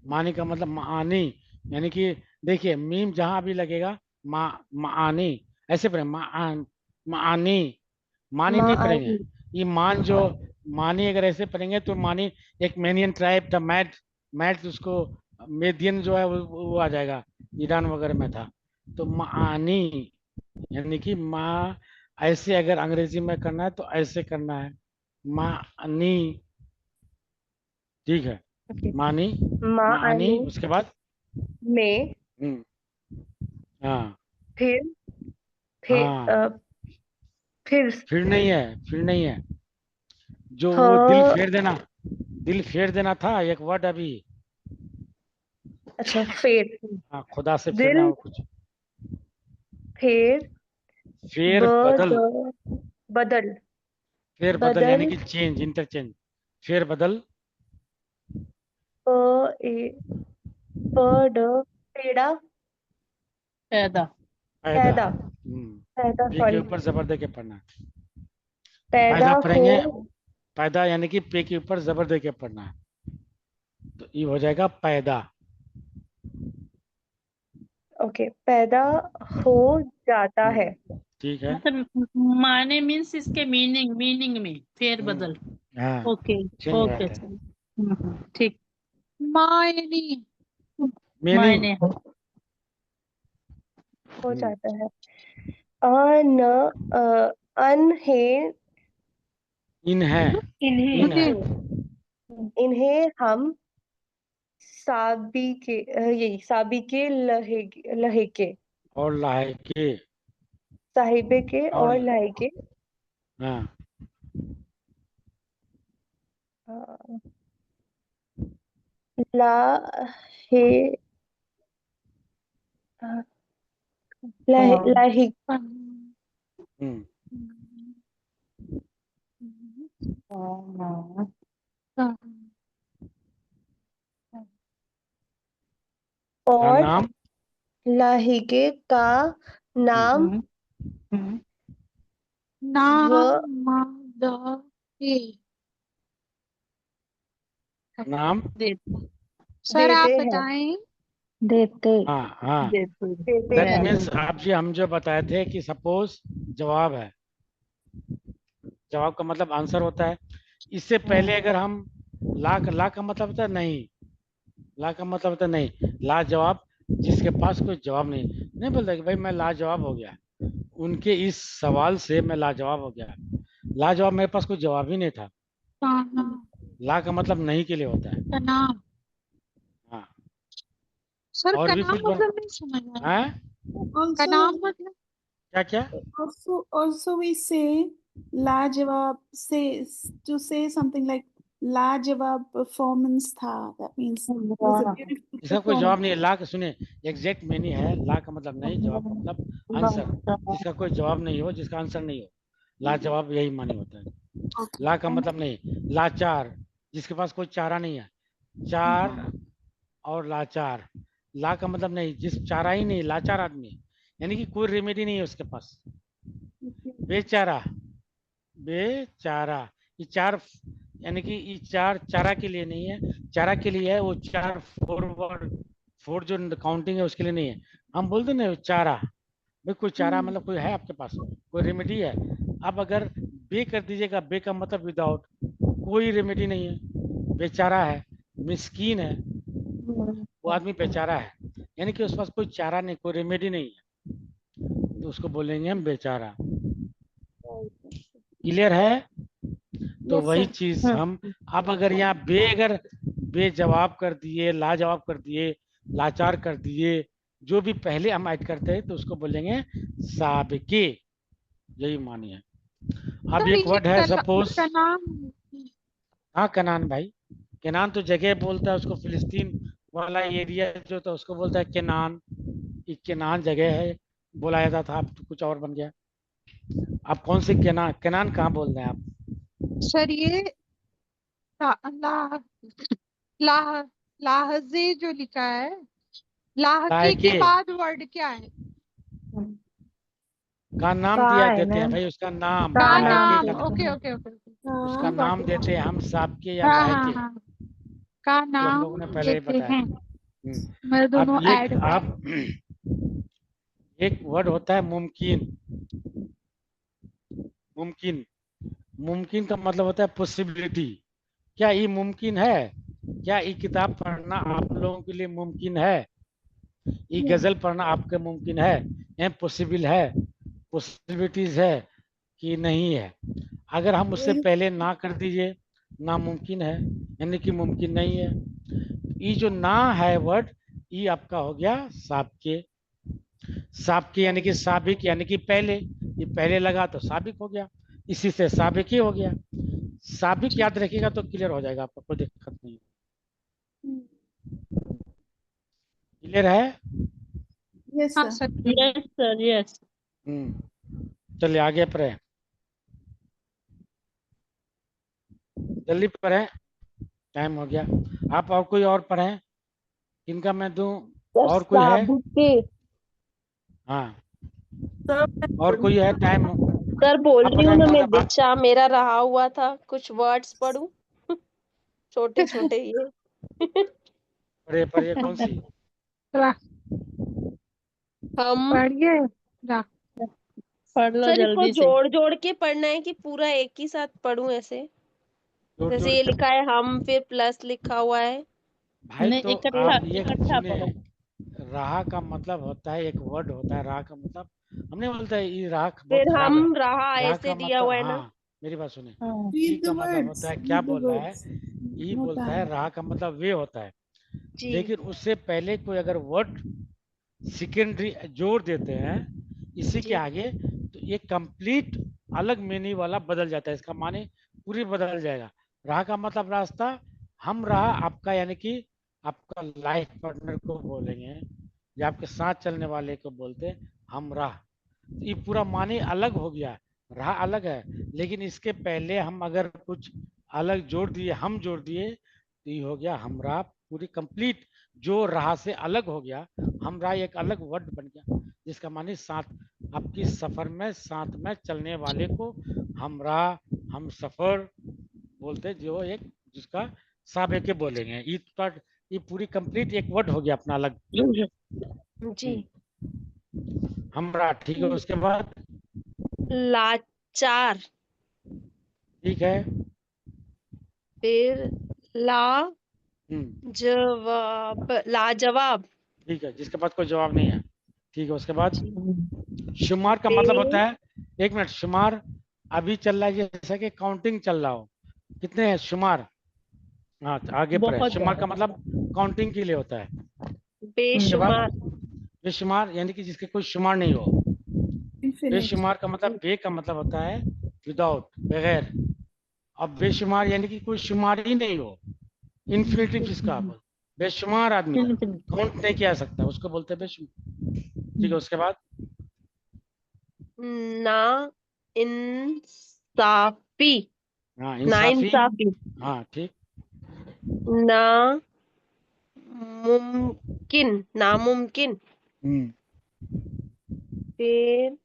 मानी का मतलब मानी, यानी कि देखिए मीम जहां भी लगेगा मानी ऐसे पढ़े, मानी नहीं पढ़ेंगे। ये मान जो मानी अगर ऐसे पढ़ेंगे तो मानी एक मैनियन ट्राइब था, मैट उसको मेदियन जो है वो आ जाएगा, ईरान वगैरह में था। तो मानी यानी कि माँ, ऐसे अगर अंग्रेजी में करना है तो ऐसे करना है, मानी। ठीक है, Okay. मानी, मानी, मानी उसके बाद में हाँ फिर फिर हाँ, फिर फिर नहीं है, फिर नहीं है, जो वो हाँ। दिल फेर देना था एक वर्ड अभी। अच्छा, फिर हाँ, खुदा से फिरना दिल हो कुछ, फिर फेर बदल, बदल बदल फेर बदल यानी बदल कि चेंज, इंटरचेंज, फेर बदल। प ए प ड पेड़ा पैदा। पैदा। पैदा पैदा पे के सॉरी ऊपर जबर दे के पढ़ना है। पैदा पैदा हो। पढ़ेंगे, पैदा यानी कि पे के ऊपर जबर दे के पढ़ना है, तो ये हो जाएगा पैदा। ओके, पैदा हो जाता है। ठीक है। मतलब माने मीन्स इसके मीनिंग, मीनिंग में फेर बदल। हाँ, ओके चेंज हो ओके जाता है। ठीक। मायनी मीनिंग, मायने हो जाता है। अन अन है। इन है, इन्हें इन है, इन्हें हम साबी के यही साबी के लहे के और लाए के, साहिबे के और और लाहे के हाँ, अ, ला हे अ, लाहे लाही हम्म, का और नाम, लाहिके का नाम नाम, सर आप देते हैं बताएं। देते। हाँ हाँ, देते दैट हैं। मीन्स आप जी हम जो बताए थे कि सपोज जवाब है, जवाब का मतलब आंसर होता है। इससे पहले अगर हम ला का मतलब होता है नहीं, ला का मतलब होता है नहीं, ला जवाब, जिसके पास कोई जवाब नहीं, नहीं बोलता कि भाई मैं लाजवाब हो गया, उनके इस सवाल से मैं लाजवाब हो गया। लाजवाब, मेरे पास कोई जवाब ही नहीं था। ला का मतलब नहीं के लिए होता है। नाम हाँ, सर और का भी नाम कुछ मतलब नहीं समझ आया। है, का Also, नाम मतलब क्या क्या? also we say Lajawab, say to say something like Lajawab performance tha. That means it was a beautiful इसका कोई जवाब नहीं है। performance. ला का सुनिए, एग्जैक्ट मीनिंग है, ला का मतलब नहीं, जवाब का मतलब आंसर, जिसका कोई जवाब नहीं हो, जिसका आंसर नहीं हो, लाजवाब यही मानी होता है। Okay. ला का मतलब नहीं, लाचार, जिसके पास कोई चारा नहीं है, चार और लाचार। ला का मतलब नहीं, जिस चारा ही नहीं, लाचार आदमी, यानी कि कोई रेमेडी नहीं है उसके पास, बेचारा, बेचारा। ये चार, यानी कि ये चार चारा के लिए नहीं है, चारा के लिए है, वो चार फॉरवर्ड, फोर जो काउंटिंग है उसके लिए नहीं है। हम बोलते ना चारा, भाई कोई चारा मतलब कोई है आपके पास, कोई रेमेडी है। अब अगर बे कर दीजिएगा, बे का मतलब विदाउट, कोई रेमेडी नहीं है, बेचारा है, मिस्कीन है, वो आदमी बेचारा है, यानी कि उसके पास कोई चारा नहीं, कोई रेमेडी नहीं है, तो उसको बोलेंगे हम बेचारा। क्लियर है? तो Yes, वही sir. चीज हम, अब अगर यहाँ बे, अगर बेजवाब कर दिए, लाजवाब कर दिए, लाचार कर दिए, जो भी पहले हम ऐड करते हैं तो उसको बोलेंगे साबिके, यही मानिए। अब सर एक ये वर्ड है सपोज, का नाम हाँ कनान भाई, केनान तो जगह बोलता है उसको, फिलिस्तीन वाला एरिया जो था उसको बोलता है केनान, ये केनान जगह है, बोला जाता था, अब तो कुछ और बन गया। आप कौन सी केनान, केनान कहाँ बोल रहे हैं आप? सर ये ला, ला, लाह लाहजे जो लिखा है, लाहके के लायके बाद वर्ड क्या है? का नाम का दिया है देते हैं मैम, भाई, उसका नाम, का का लायके नाम नाम, का, देते ओके हैं। Okay okay okay. उसका हाँ, नाम देते हैं हम साबके या हाँ हाँ लायके, हाँ, का जो हम नाम लोगों ने पहले ही देते बताया। हैं। मैं अब दोनों एक ऐड कर। आप एक वर्ड होता है मुमकिन, मुमकिन, मुमकिन का मतलब होता है पॉसिबिलिटी, क्या ये मुमकिन है क्या ये किताब पढ़ना आप लोगों के लिए मुमकिन है? ये गजल पढ़ना आपके मुमकिन है? ये पॉसिबल है, पॉसिबिलिटीज है कि नहीं है? अगर हम उससे पहले ना कर दीजिए, नामुमकिन है, यानी कि मुमकिन नहीं है। ये जो ना है वर्ड, ये आपका हो गया साबिके। साबिके यानी कि साबिक यानी कि पहले, ये पहले लगा तो साबिक हो गया, इसी से साबिक ही हो गया। साबिक याद रखिएगा तो क्लियर हो जाएगा, आपको कोई दिक्कत नहीं। क्लियर है? Yes, हाँ sir. Sir. Yes sir, yes. चलिए आगे पढ़े, जल्दी पढ़े, टाइम हो गया। आप और कोई और पढ़े, इनका मैं दूं? और कोई है? हाँ, और कोई है? टाइम सर बोल आप रही हूँ ना मैं, बताएं। दिशा मेरा रहा हुआ था, कुछ वर्ड्स पढ़ूं छोटे छोटे ये। पढ़िए पढ़िए, कौन सी? हम पढ़िए। पढ़ लो सर इसको जल्दी से। जोड़ जोड़ के पढ़ना है कि पूरा एक ही साथ पढ़ूं ऐसे? जोड़ जैसे जोड़ ये के लिखा है हम, फिर प्लस लिखा हुआ है। भाई, नहीं, तो इकट्ठा आप ये इकट्ठा सुने, पढ़ो। रहा का मतलब होता है, एक वर्ड होता है रहा का मतलब, हमने बोलता है ये रहा बहुत फिर खराब है। हम रहा रहा ऐसे का दिया मतलब, हुआ है ना। हाँ मेरी बात सुने, हाँ। ई Read का the मतलब words. होता है, क्या Read the बोल रहा है, words. ई होता बोलता है है. रहा का मतलब वे होता है। जी लेकिन उससे पहले कोई अगर वर्ड सेकेंडरी जोड़ देते हैं इसी के जी आगे, तो ये कंप्लीट अलग मीनिंग वाला बदल जाता है, इसका माने पूरी बदल जाएगा। रहा का मतलब रास्ता, हम रहा आपका यानी कि आपका लाइफ पार्टनर को बोलेंगे, या आपके साथ चलने वाले को बोलते हैं हम राह। ये पूरा माने अलग हो गया, रहा अलग है, लेकिन इसके पहले हम अगर कुछ अलग जोड़ दिए, हम जोड़ दिए, तो ये हो गया हमरा, पूरी कंप्लीट जो रहा से अलग हो गया, हमरा एक अलग वर्ड बन गया, जिसका माने साथ, आपकी सफर में साथ में चलने वाले को हमरा, हम सफर बोलते हैं, जो एक जिसका साबे के बोलेंगे, ये पूरी कंप्लीट एक वर्ड हो गया अपना अलग। जी। हमरा, ठीक है, उसके बाद लाचार, ठीक है, फिर ला जवाब, लाजवाब। ठीक है, जिसके पास कोई जवाब नहीं है, ठीक है। उसके बाद जी शुमार का मतलब होता है, एक मिनट, शुमार अभी चल रहा है, जैसे कि काउंटिंग चल रहा हो, कितने हैं शुमार। हाँ, तो आगे पर है, बहुत शुमार का ज्यादा। मतलब काउंटिंग के लिए होता है। उसके बाद बेशुमार। बेशुमार यानी कि जिसके कोई शुमार नहीं हो। Infinite. बेशुमार का मतलब, बे का मतलब होता है विदाउट, बगैर। अब बेशुमार यानी कि कोई शुमार ही नहीं हो, इन्फिनिटिव जिसका बोल, बेशुमार आदमी है, काउंट नहीं किया जा सकता, उसको बोलते हैं बेशुमार। ठीक है, उसके बाद ना इंसाफी, हाँ ना इंसाफी, इंसाफी। हाँ ठीक, ना मुमकिन, नामुमकिन। फिर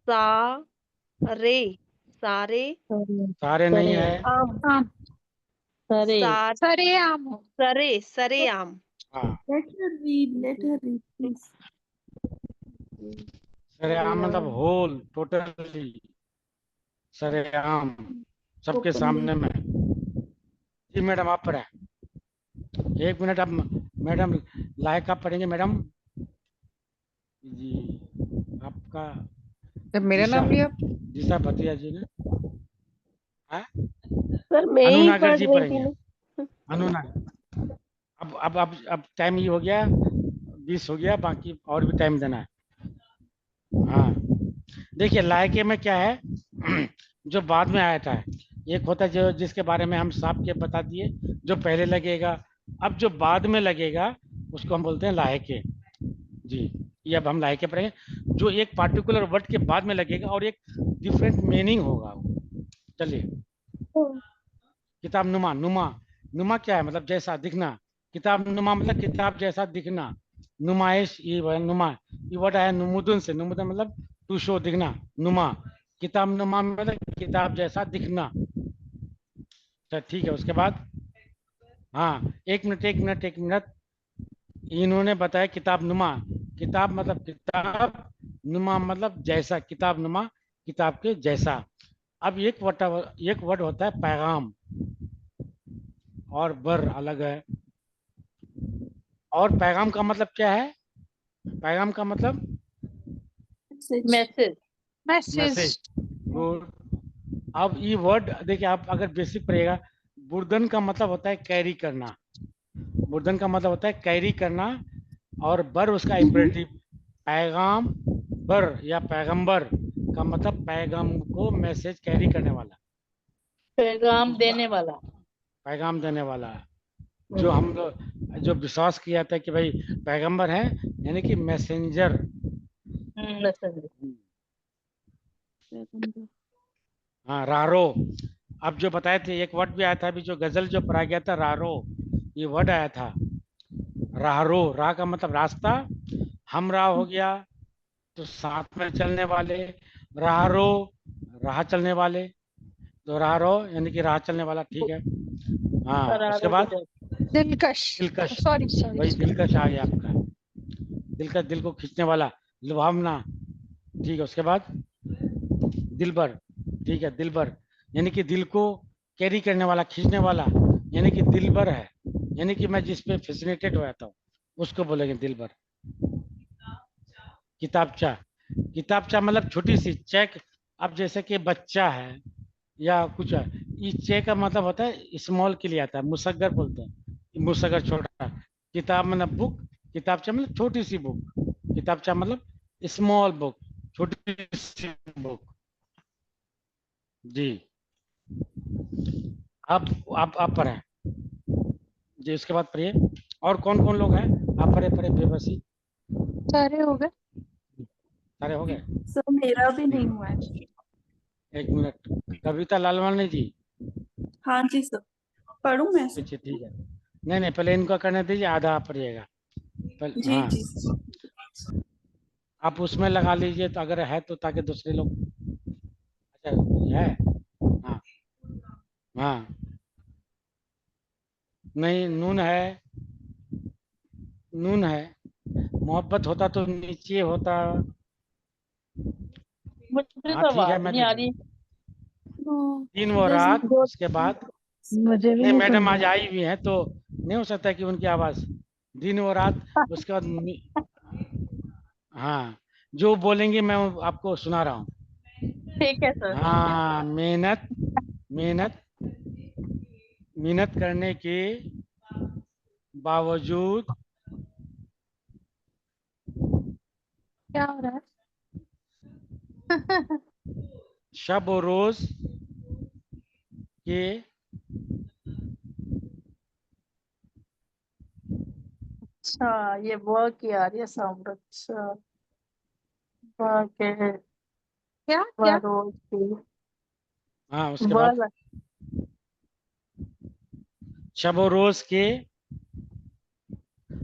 सारे, सारे सारे नहीं है, आम, आम। सरे। सारे आम। सरे, सरे आम। हाँ Let her read. Let her read, please. सरेआम मतलब होल, टोटली सरेआम, सबके Openly. सामने में। जी मैडम, आप पढ़ें, एक मिनट। आप मैडम लायका पढ़ेंगे मैडम जी, आपका जब मेरा दिशा, नाम लिया। दिशा भतिया जी ने, हाँ? सर मैं ही अनुनागर पढ़ जी रही थी पढ़ेंगे, ना। अनुनागर। अब टाइम ये हो गया, 20 हो गया, बाकी और भी टाइम देना है। हाँ, देखिए लायके में क्या है, जो बाद में आया था, एक होता है जो जिसके बारे में हम साफ के बता दिए, जो पहले लगेगा। अब जो बाद में लगेगा उसको हम बोलते हैं लायके। जी, ये अब हम लायके पढ़ेंगे, जो एक पार्टिकुलर वर्ड के बाद में लगेगा और एक डिफरेंट मीनिंग होगा। चलिए, किताब नुमा, नुमा, नुमा क्या है, मतलब जैसा दिखना। किताब नुमा मतलब किताब जैसा दिखना, नुमाइश, ये नुमा, ये वर्ड आया नुमुदन से, नुमुदन मतलब टू शो, दिखना, नुमा। किताब नुमा मतलब किताब जैसा दिखना। अच्छा ठीक है, उसके बाद हाँ, एक मिनट एक मिनट एक मिनट, इन्होंने बताया किताब नुमा, किताब मतलब किताब, नुमा मतलब जैसा, किताब नुमा किताब के जैसा। अब एक वर्ड होता है पैगाम। और बर अलग है। और पैगाम का मतलब क्या है? पैगाम का मतलब मैसेज। मैसेज। गुड। अब ये वर्ड देखिए, आप अगर बेसिक पढ़िएगा, बुर्दन का मतलब होता है कैरी करना। बुर्दन का मतलब होता है कैरी करना, और बर उसका इंपरेटिव। पैगाम बर या पैगंबर का मतलब पैगाम को मैसेज कैरी करने वाला, पैगाम देने वाला। पैगाम देने वाला। जो हम लोग जो विश्वास किया था कि भाई पैगंबर है, यानी कि मैसेंजर। मैसेज। हाँ, रारो। अब जो बताए थे, एक वर्ड भी आया था अभी, जो गजल जो पढ़ा गया था, रारो, ये वर्ड आया था। रारो, रा का मतलब रास्ता, हम राह हो गया तो साथ में चलने वाले, रारो राह चलने वाले, तो रारो यानी कि राह चलने वाला, ठीक है। हाँ, उसके बाद दिलकश। दिलकश, सॉरी वही सॉरी। दिलकश आ गया आपका। दिलकश, दिल को खींचने वाला, लुभावना, ठीक है। उसके बाद दिलबर, ठीक है, दिलबर यानी कि दिल को कैरी करने वाला, खींचने वाला, यानी कि दिलबर है, यानी कि मैं जिस पे फैसिनेटेड हो जाता हूँ उसको बोलेंगे दिलबर। किताबचा, किताबचा मतलब छोटी सी चेक। अब जैसे कि बच्चा है या कुछ है, इस चेक का मतलब होता है स्मॉल के लिए आता है, मुसग्गर बोलते हैं, मुसग्गर छोटा। किताब मतलब बुक, किताबचा मतलब छोटी सी बुक, किताबचा मतलब स्मॉल बुक, छोटी सी बुक। जी। आप पढ़ें जी, उसके बाद पढ़िए। और कौन कौन लोग हैं? आप पढ़े पढ़े बेबसी। सारे हो गए। सारे हो गए? सर मेरा भी नहीं हुआ है। एक मिनट, कविता लालवानी जी। हाँ जी सर, पढ़ूं मैं? पीछे, ठीक है। नहीं नहीं, पहले इनको करने दीजिए, आधा आप पढ़िएगा पहले। जी हाँ, जी। आप उसमें लगा लीजिए तो अगर है तो, ताकि दूसरे लोग। अच्छा है। हाँ हाँ, नहीं नून है, नून है। मोहब्बत होता तो नीचे होता। मुझे हाँ तो ठीक है, आवाज मैं नहीं दे आ दूँ। रही। दिन वो रात, उसके बाद मुझे भी नहीं, नहीं मैडम सुन आज रहा। आई हुई हैं तो नहीं हो सकता कि उनकी आवाज। दिन वो रात, उसके बाद हाँ, जो बोलेंगे मैं आपको सुना रहा हूँ। ठीक है सर। हाँ, मेहनत, मेहनत, मेहनत करने के बावजूद, क्या हो रहा है? शब और रोज के, अच्छा, ये वर्क की आ रही है साउंड। अच्छा, वर्क है। क्या क्या? रोज की हाँ उसके बाद वर्क। शब और रोज के,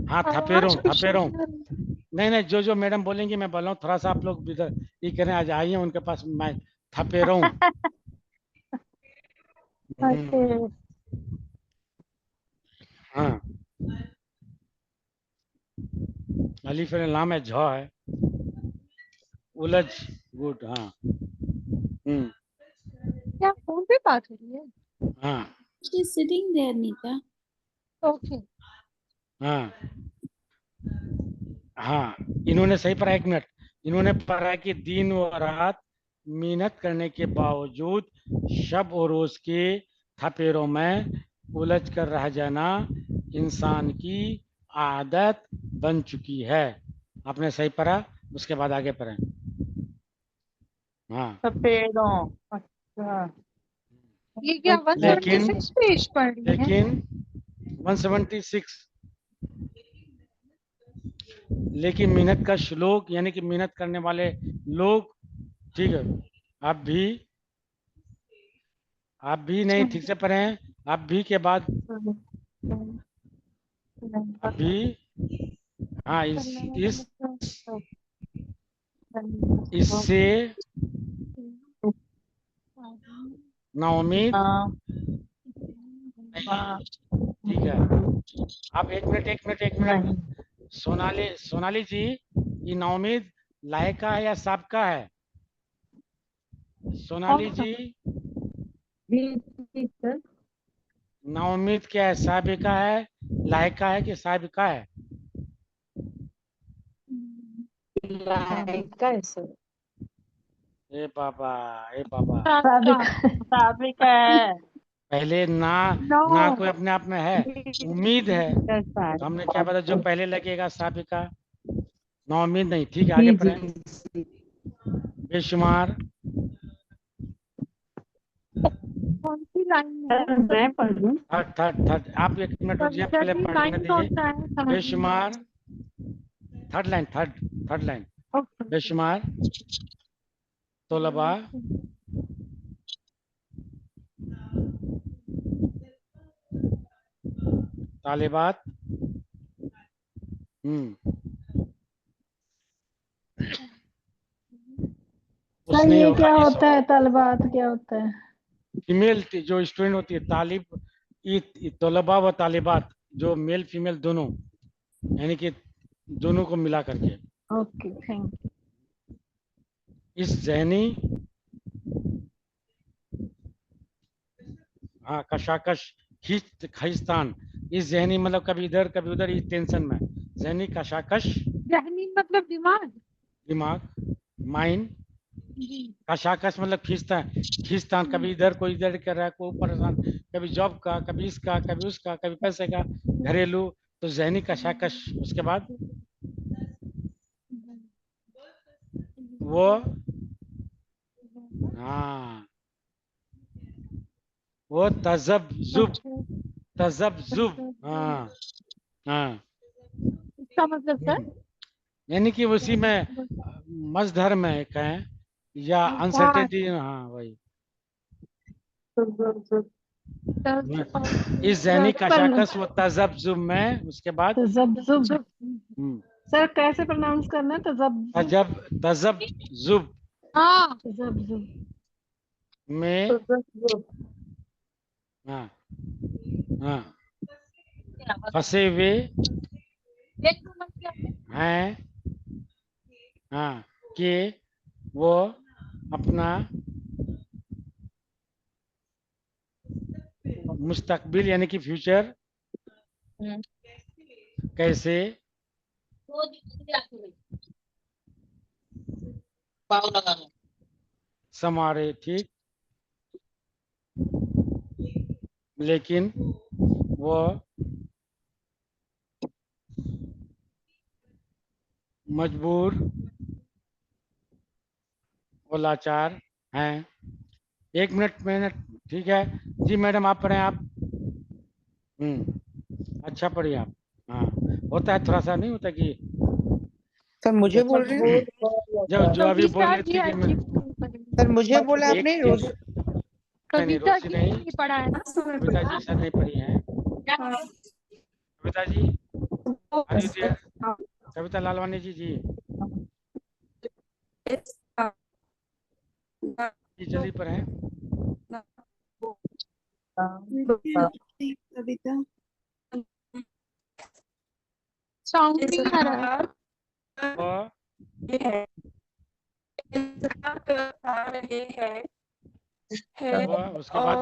हाँ थपेरों आवाज कुछ थपेरों। नहीं आ रही। नहीं नहीं, जो जो मैडम बोलेंगी मैं बोल रहा हूँ, थोड़ा सा आप लोग इधर ये करें, आज आइए उनके पास, मैं थपेरों। ओके। हाँ, अली फिर नाम है, झ है, उलझ। गुड, हाँ। क्या फोन पे बात हो रही है? हाँ She's sitting there, Nita. Okay. हाँ हाँ, इन्होंने सही पढ़ा, एक मिनट। इन्होंने पढ़ा कि दिन और रात मेहनत करने के बावजूद शब और रोज के थपेरों में उलझ कर रह जाना इंसान की आदत बन चुकी है। आपने सही पढ़ा, उसके बाद आगे पढ़ें। हाँ, सफेदों। अच्छा। ये क्या लेकिन 176 पेज पढ़ रही है? लेकिन 176, लेकिन मेहनत का श्लोक, यानी कि मेहनत करने वाले लोग, ठीक है। आप भी नहीं ठीक से पढ़े हैं। आप भी के बाद अभी, हाँ, इससे नाउम्मीद नहीं, ठीक है। आप एक मिनट, एक मिनट, एक नहीं। मिनट। सोनाली, सोनाली जी, ये नाउम्मीद लायका है या सबका है? सोनाली जी, जी सर। नाउमीद क्या है? साबिका है, लायका है कि साबिका है? लाइका है सर। ए बाबा, ए बाबा, साबिका है। पहले ना ना कोई अपने आप में है, उम्मीद है, तो हमने क्या पता जो पहले लगेगा साबिका, ना उम्मीद नहीं। ठीक है, आगे जी बढ़े। जी। बेशुमार, कौन सी लाइन है? सर मैं पढ़ लूं? थर्ड थर्ड थर्ड, आप एक मिनट रुकिए, कविता पहले जी पढ़ने लाइन कौन दीजिए। सा है? समझ नहीं बेशुमार, थर्ड लाइन, थर्ड लाइन। आया। ओके। बेशुमार तोलबा, तालिबात, सर उसने ये होगा क्या इस होता है? तलबात क्या होता है? फीमेल जो स्टूडेंट होती है, तालिब, तोलबा व तालिबात, जो मेल फीमेल दोनों, यानी कि दोनों को मिला करके। Okay, thank you. इस जहनी, हाँ, कशाकश, खिस्तान, इस जहनी मतलब कभी इधर कभी उधर, इस टेंशन में, जहनी कशाकश, जहनी मतलब दिमाग। दिमाग, माइंड, जी। कशाकश मतलब खींचतान, कभी इधर कोई इधर कर रहा है, कोई परेशान, कभी जॉब का, कभी इसका, कभी उसका, कभी पैसे का, घरेलू, तो जहनी कशाकश। उसके बाद वो, हाँ, वो तजब्जुब, तजब्जुब, हाँ हाँ। इसका मतलब सर? यानी कि उसी में मजधर में कहें या अनसर्टेनिटी, हाँ वही। इस जहनी कशाकश व तजब्जुब में, उसके बाद तजब्जुब। सर कैसे प्रोनाउंस करना है? तजब्जुब हाँ, तजब्जुब में, हाँ हाँ, फंसे हुए हैं, हाँ, कि वो अपना मुस्तकबिल यानी कि फ्यूचर कैसे संवारे। ठीक, लेकिन वो मजबूर और लाचार हैं। एक मिनट, ठीक है जी मैडम, आप पढ़ें आप। अच्छा पढ़िए आप। हाँ, होता है थोड़ा सा, नहीं होता कि सर मुझे बोल रहे हैं? जो अभी बोल कविता रही जी थी कि अच्छी सर मुझे बोला एक आपने? चीज, रोज नहीं कविता रोशी जी नहीं, नहीं पढ़ा है ना? कविता जी सर नहीं पढ़ी है। कविता जी, कविता लालवानी जी जी जल्दी पढ़ें। कविता साउंड नहीं आ रहा। वो उसके बाद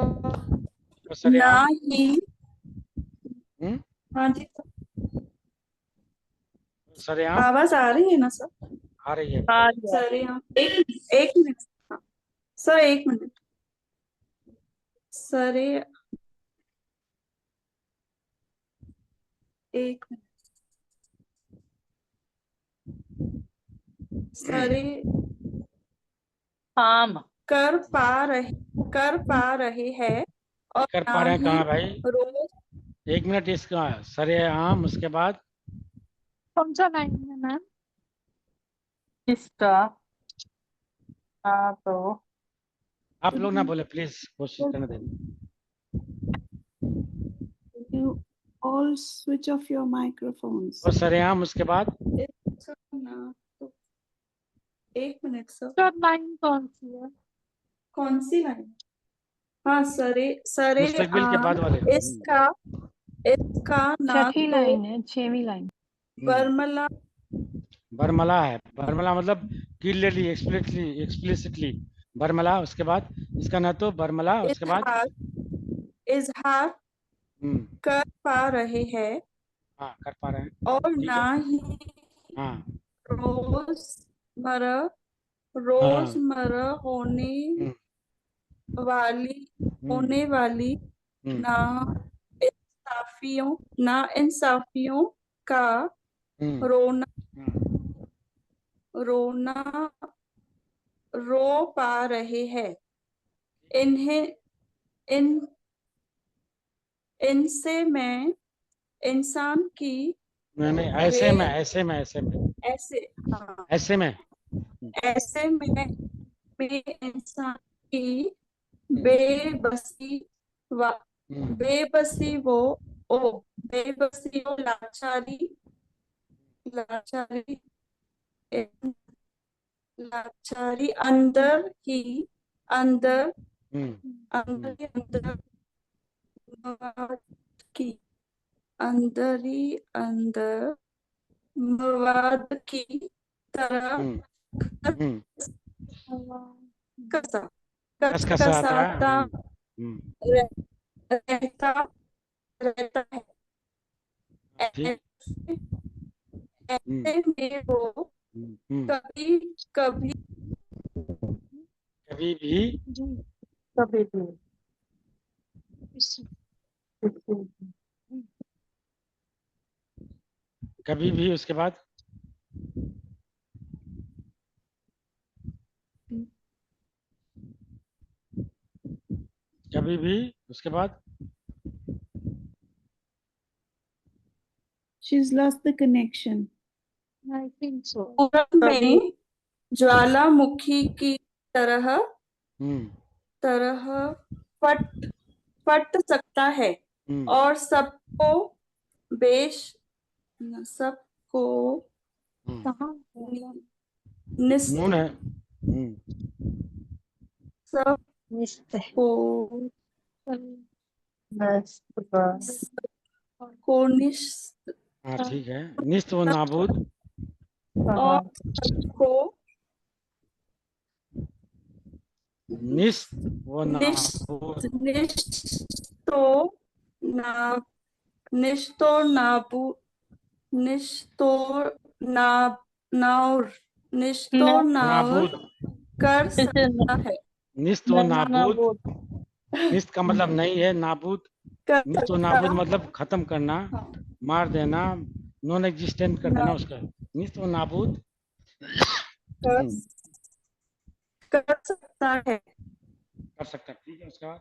ना ही। हाँ जी सरेआम आवाज आ रही है ना सर? आ रही है। सरेआम, एक मिनट। हाँ, सर एक मिनट। सरे एक मिनट। सरे आम कर पा रहे हैं और कर ना पा रहे हैं ही कहाँ भाई? रोज। एक मिनट, इसका सरेआम, उसके बाद कौन सा लाइन है मैम? इसका तो आप लोग ना बोले प्लीज, कोशिश करने दें। You all switch off your microphones. और सरेआम, उसके बाद एक मिनट सर। सर लाइन कौन सी है? कौन सी लाइन? हाँ सरे मुस्तकबिल के बाद वाले। इसका ना छठी तो लाइन है, 6वीं लाइन। बरमला बरमला है, बरमला मतलब क्लियरली, एक्सप्लिसिटली बरमला। उसके बाद इसका ना तो बरमला, उसके बाद इजहार कर पा रहे हैं हाँ कर पा रहे हैं, और ठीक ना है। ही हाँ रोजमर्रा होने हम्म, होने वाली ना इंसाफियों का रोना रो पा रहे हैं। इनसे मैं इंसान की नहीं ऐसे में ऐसे में ऐसे में ऐसे में ऐसे में इंसान की बेबसी बेबसी वो लाचारी अंदर ही अंदर मवाद की तरह कसकसाता रहता है। ठीक। ऐसे में वो कभी कभी कभी भी कभी भी उसके बाद कभी भी उसके बाद She's lost the connection. I think so. में ज्वालामुखी की तरह फट सकता है और सबको नून है। हाँ ठीक है। निस्त व नाबूद और सबको निस्त व नाबूद नाबूद कर सकता है। निस्त व नाबूद। निस्त का मतलब नहीं है, नाबूद निस्त व नाबूद मतलब खत्म करना, मार देना, नॉन एग्जिस्टेंट कर देना उसका। निस्त व नाबूद कर सकता है। कर सकता, ठीक है। उसका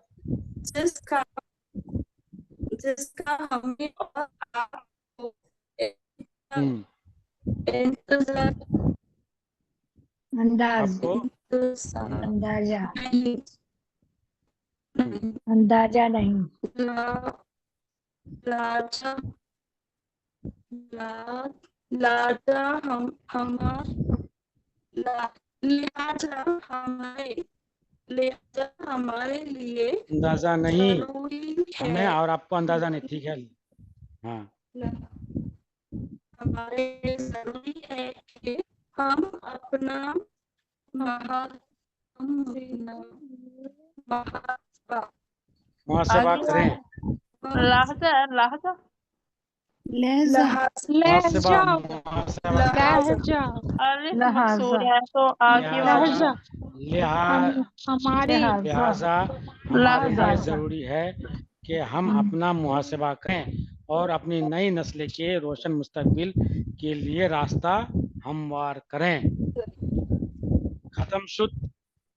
जिसका हमें और आपको इंतजार अंदाजा नहीं। लिहाजा हमारे लिए अंदाजा नहीं जरूरी हमें है। और आपको अंदाजा नहीं, ठीक है। हाँ हमारे लिए जरूरी है कि हम अपना मुहासबा करें। लहजा लहजा Lehza. मुहासबा लहजा अरे हम लोग सो रहे हैं तो आगे वाला लहजा हमारे लिहाजा हमारे लिए लहजा जरूरी है कि हम अपना मुहासबा करें और अपनी नई नस्ल के रोशन मुस्तकबिल के लिए रास्ता हमवार करें। खत्म शुद्ध।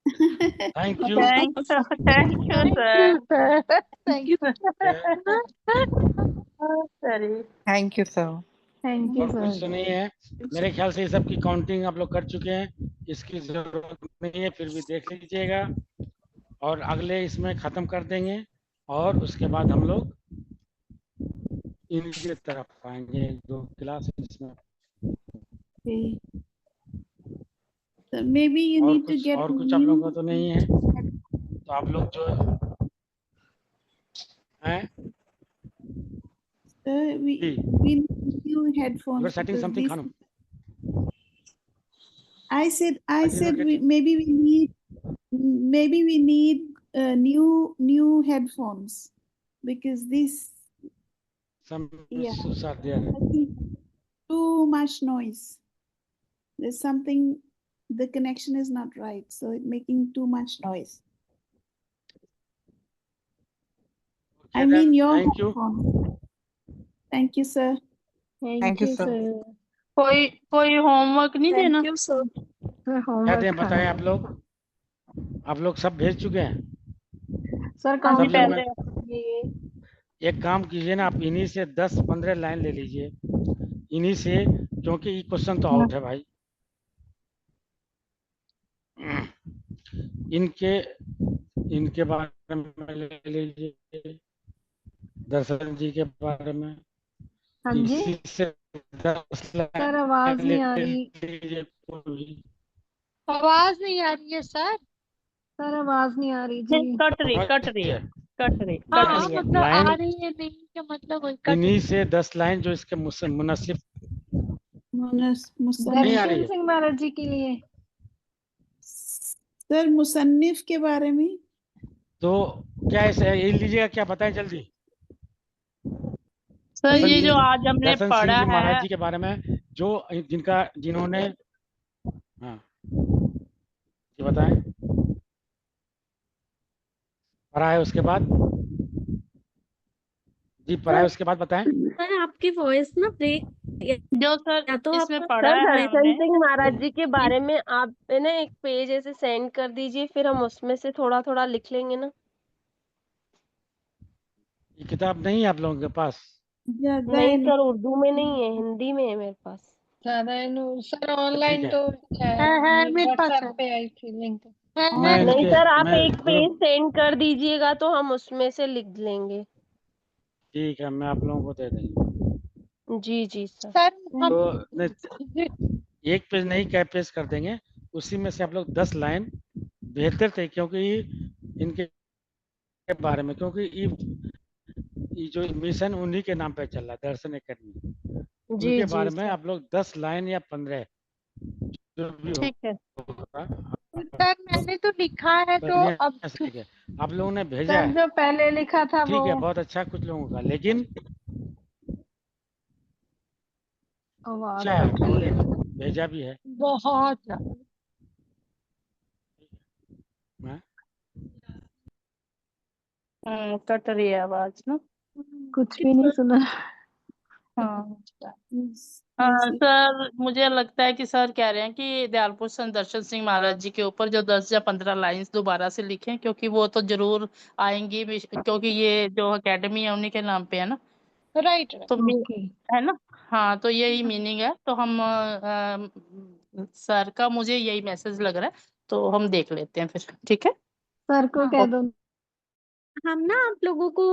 Thank you. Thank you sir. Thank you sir thank you sir. Thank you और कुछ तो सर। नहीं है मेरे ख्याल से। ये सब की काउंटिंग आप लोग कर चुके हैं, इसकी जरूरत नहीं है, फिर भी देख लीजिएगा और अगले इसमें खत्म कर देंगे और उसके बाद हम लोग इनकी तरफ आएंगे। 2 क्लास इसमें। Okay. So maybe you और need to कुछ get और कुछ आप लोगों का तो नहीं है, तो आप लोग जो हैं we need new you headphones are setting because something, these. Khanum. I said I did not get it. maybe we need new headphones because these some Yeah. issues are there. I think too much noise. There's something, the connection is not right, so it's making too much noise. I Okay, then, mean your thank you. phone. Thank you, sir. Thank you, sir. कोई होमवर्क नहीं देना? Thank you sir. क्या दें बताएं आप लोग? आप लोग सब भेज चुके हैं? सर हाँ जी, सब लोग पहले में एक काम कीजिए ना, आप इन्हीं से 10-15 लाइन ले लीजिए इन्हीं से, क्योंकि ये क्वेश्चन तो आउट है भाई। इनके बारे में ले लीजिए, दर्शन जी के बारे में। हाँ जी इसी से 10 सर, आवाज लाइन नहीं आ ले रही। लीजिए पूरी। आवाज नहीं आ रही है सर। सर आवाज नहीं आ रही जी। कट रही हाँ है। मतलब आ लाइन रही है, नहीं क्या मतलब वही कट इन्हीं से 10 लाइन जो इसके मुनासिब नहीं आ रही दर्शन है। सिंह महाराज जी के लिए। सर मुसन्निफ के बारे में तो क्या ऐसे ये लीजिएगा, क्या बताएं जल्दी। सर ये दर्शन जो आज हमने दर्शन पढ़ा सिंह जी महाराज है, जी के बारे में, जो जिन्होंने, हाँ ये बताएं पढ़ा है, उसके बाद जी पढ़ा है, उसके बाद बताएं। सर आपकी वॉइस ना ब्रेक, जो सर या तो इसमें आप पढ़ा सर है दर्शन हमने, सिंह महाराज जी के बारे में आप ना एक पेज ऐसे सेंड कर दीजिए, फिर हम उसमें से थोड़ा थोड़ा लिख लेंगे ना। ये किताब नहीं है आप लोगों के पास? ज्यादा नहीं है सर, उर्दू में नहीं है, हिंदी में है मेरे पास। सर ठीक ऑनलाइन है, तो है मेरे पास पे आई थी लिंक। मैं नहीं इनके सर, आप मैं एक पेज ग्रुप, सेंड कर दीजिएगा तो हम उसमें से लिख लेंगे। ठीक है मैं आप लोगों को दे देंगे। जी जी सर। सर हम तो एक पेज नहीं, क्या पेज कर देंगे, उसी में से आप लोग 10 लाइन बेहतर थे, क्योंकि इनके बारे में, क्योंकि ये जो मिशन उन्हीं के नाम पे चल रहा है, दर्शन एकेडमी, जी उनके जी बारे में सर। आप लोग 10 लाइन या 15 जो भी ठीक है। होगा सर मैंने तो लिखा है, तो बढ़िया अब से लिखे। आप लोगों ने भेजा सर है, जो पहले लिखा था वो ठीक है, बहुत अच्छा कुछ लोगों का, लेकिन आवाज अच्छा है, कट रही है। भेजा भी है। बहुत ज्यादा हाँ? कट रही है आवाज ना। कुछ भी नहीं सुना। हाँ सर, मुझे लगता है कि सर कह रहे हैं कि दयालपुर संत दर्शन सिंह महाराज जी के ऊपर जो 10 या 15 लाइंस दोबारा से लिखें, क्योंकि वो तो जरूर आएंगी, क्योंकि ये जो एकेडमी है उन्हीं के नाम पे है ना। राइट। तो ओके है ना। हाँ, तो यही मीनिंग है। तो हम सर का मुझे यही मैसेज लग रहा है, तो हम देख लेते हैं फिर। ठीक है, सर को कह दो। हम ना आप लोगों को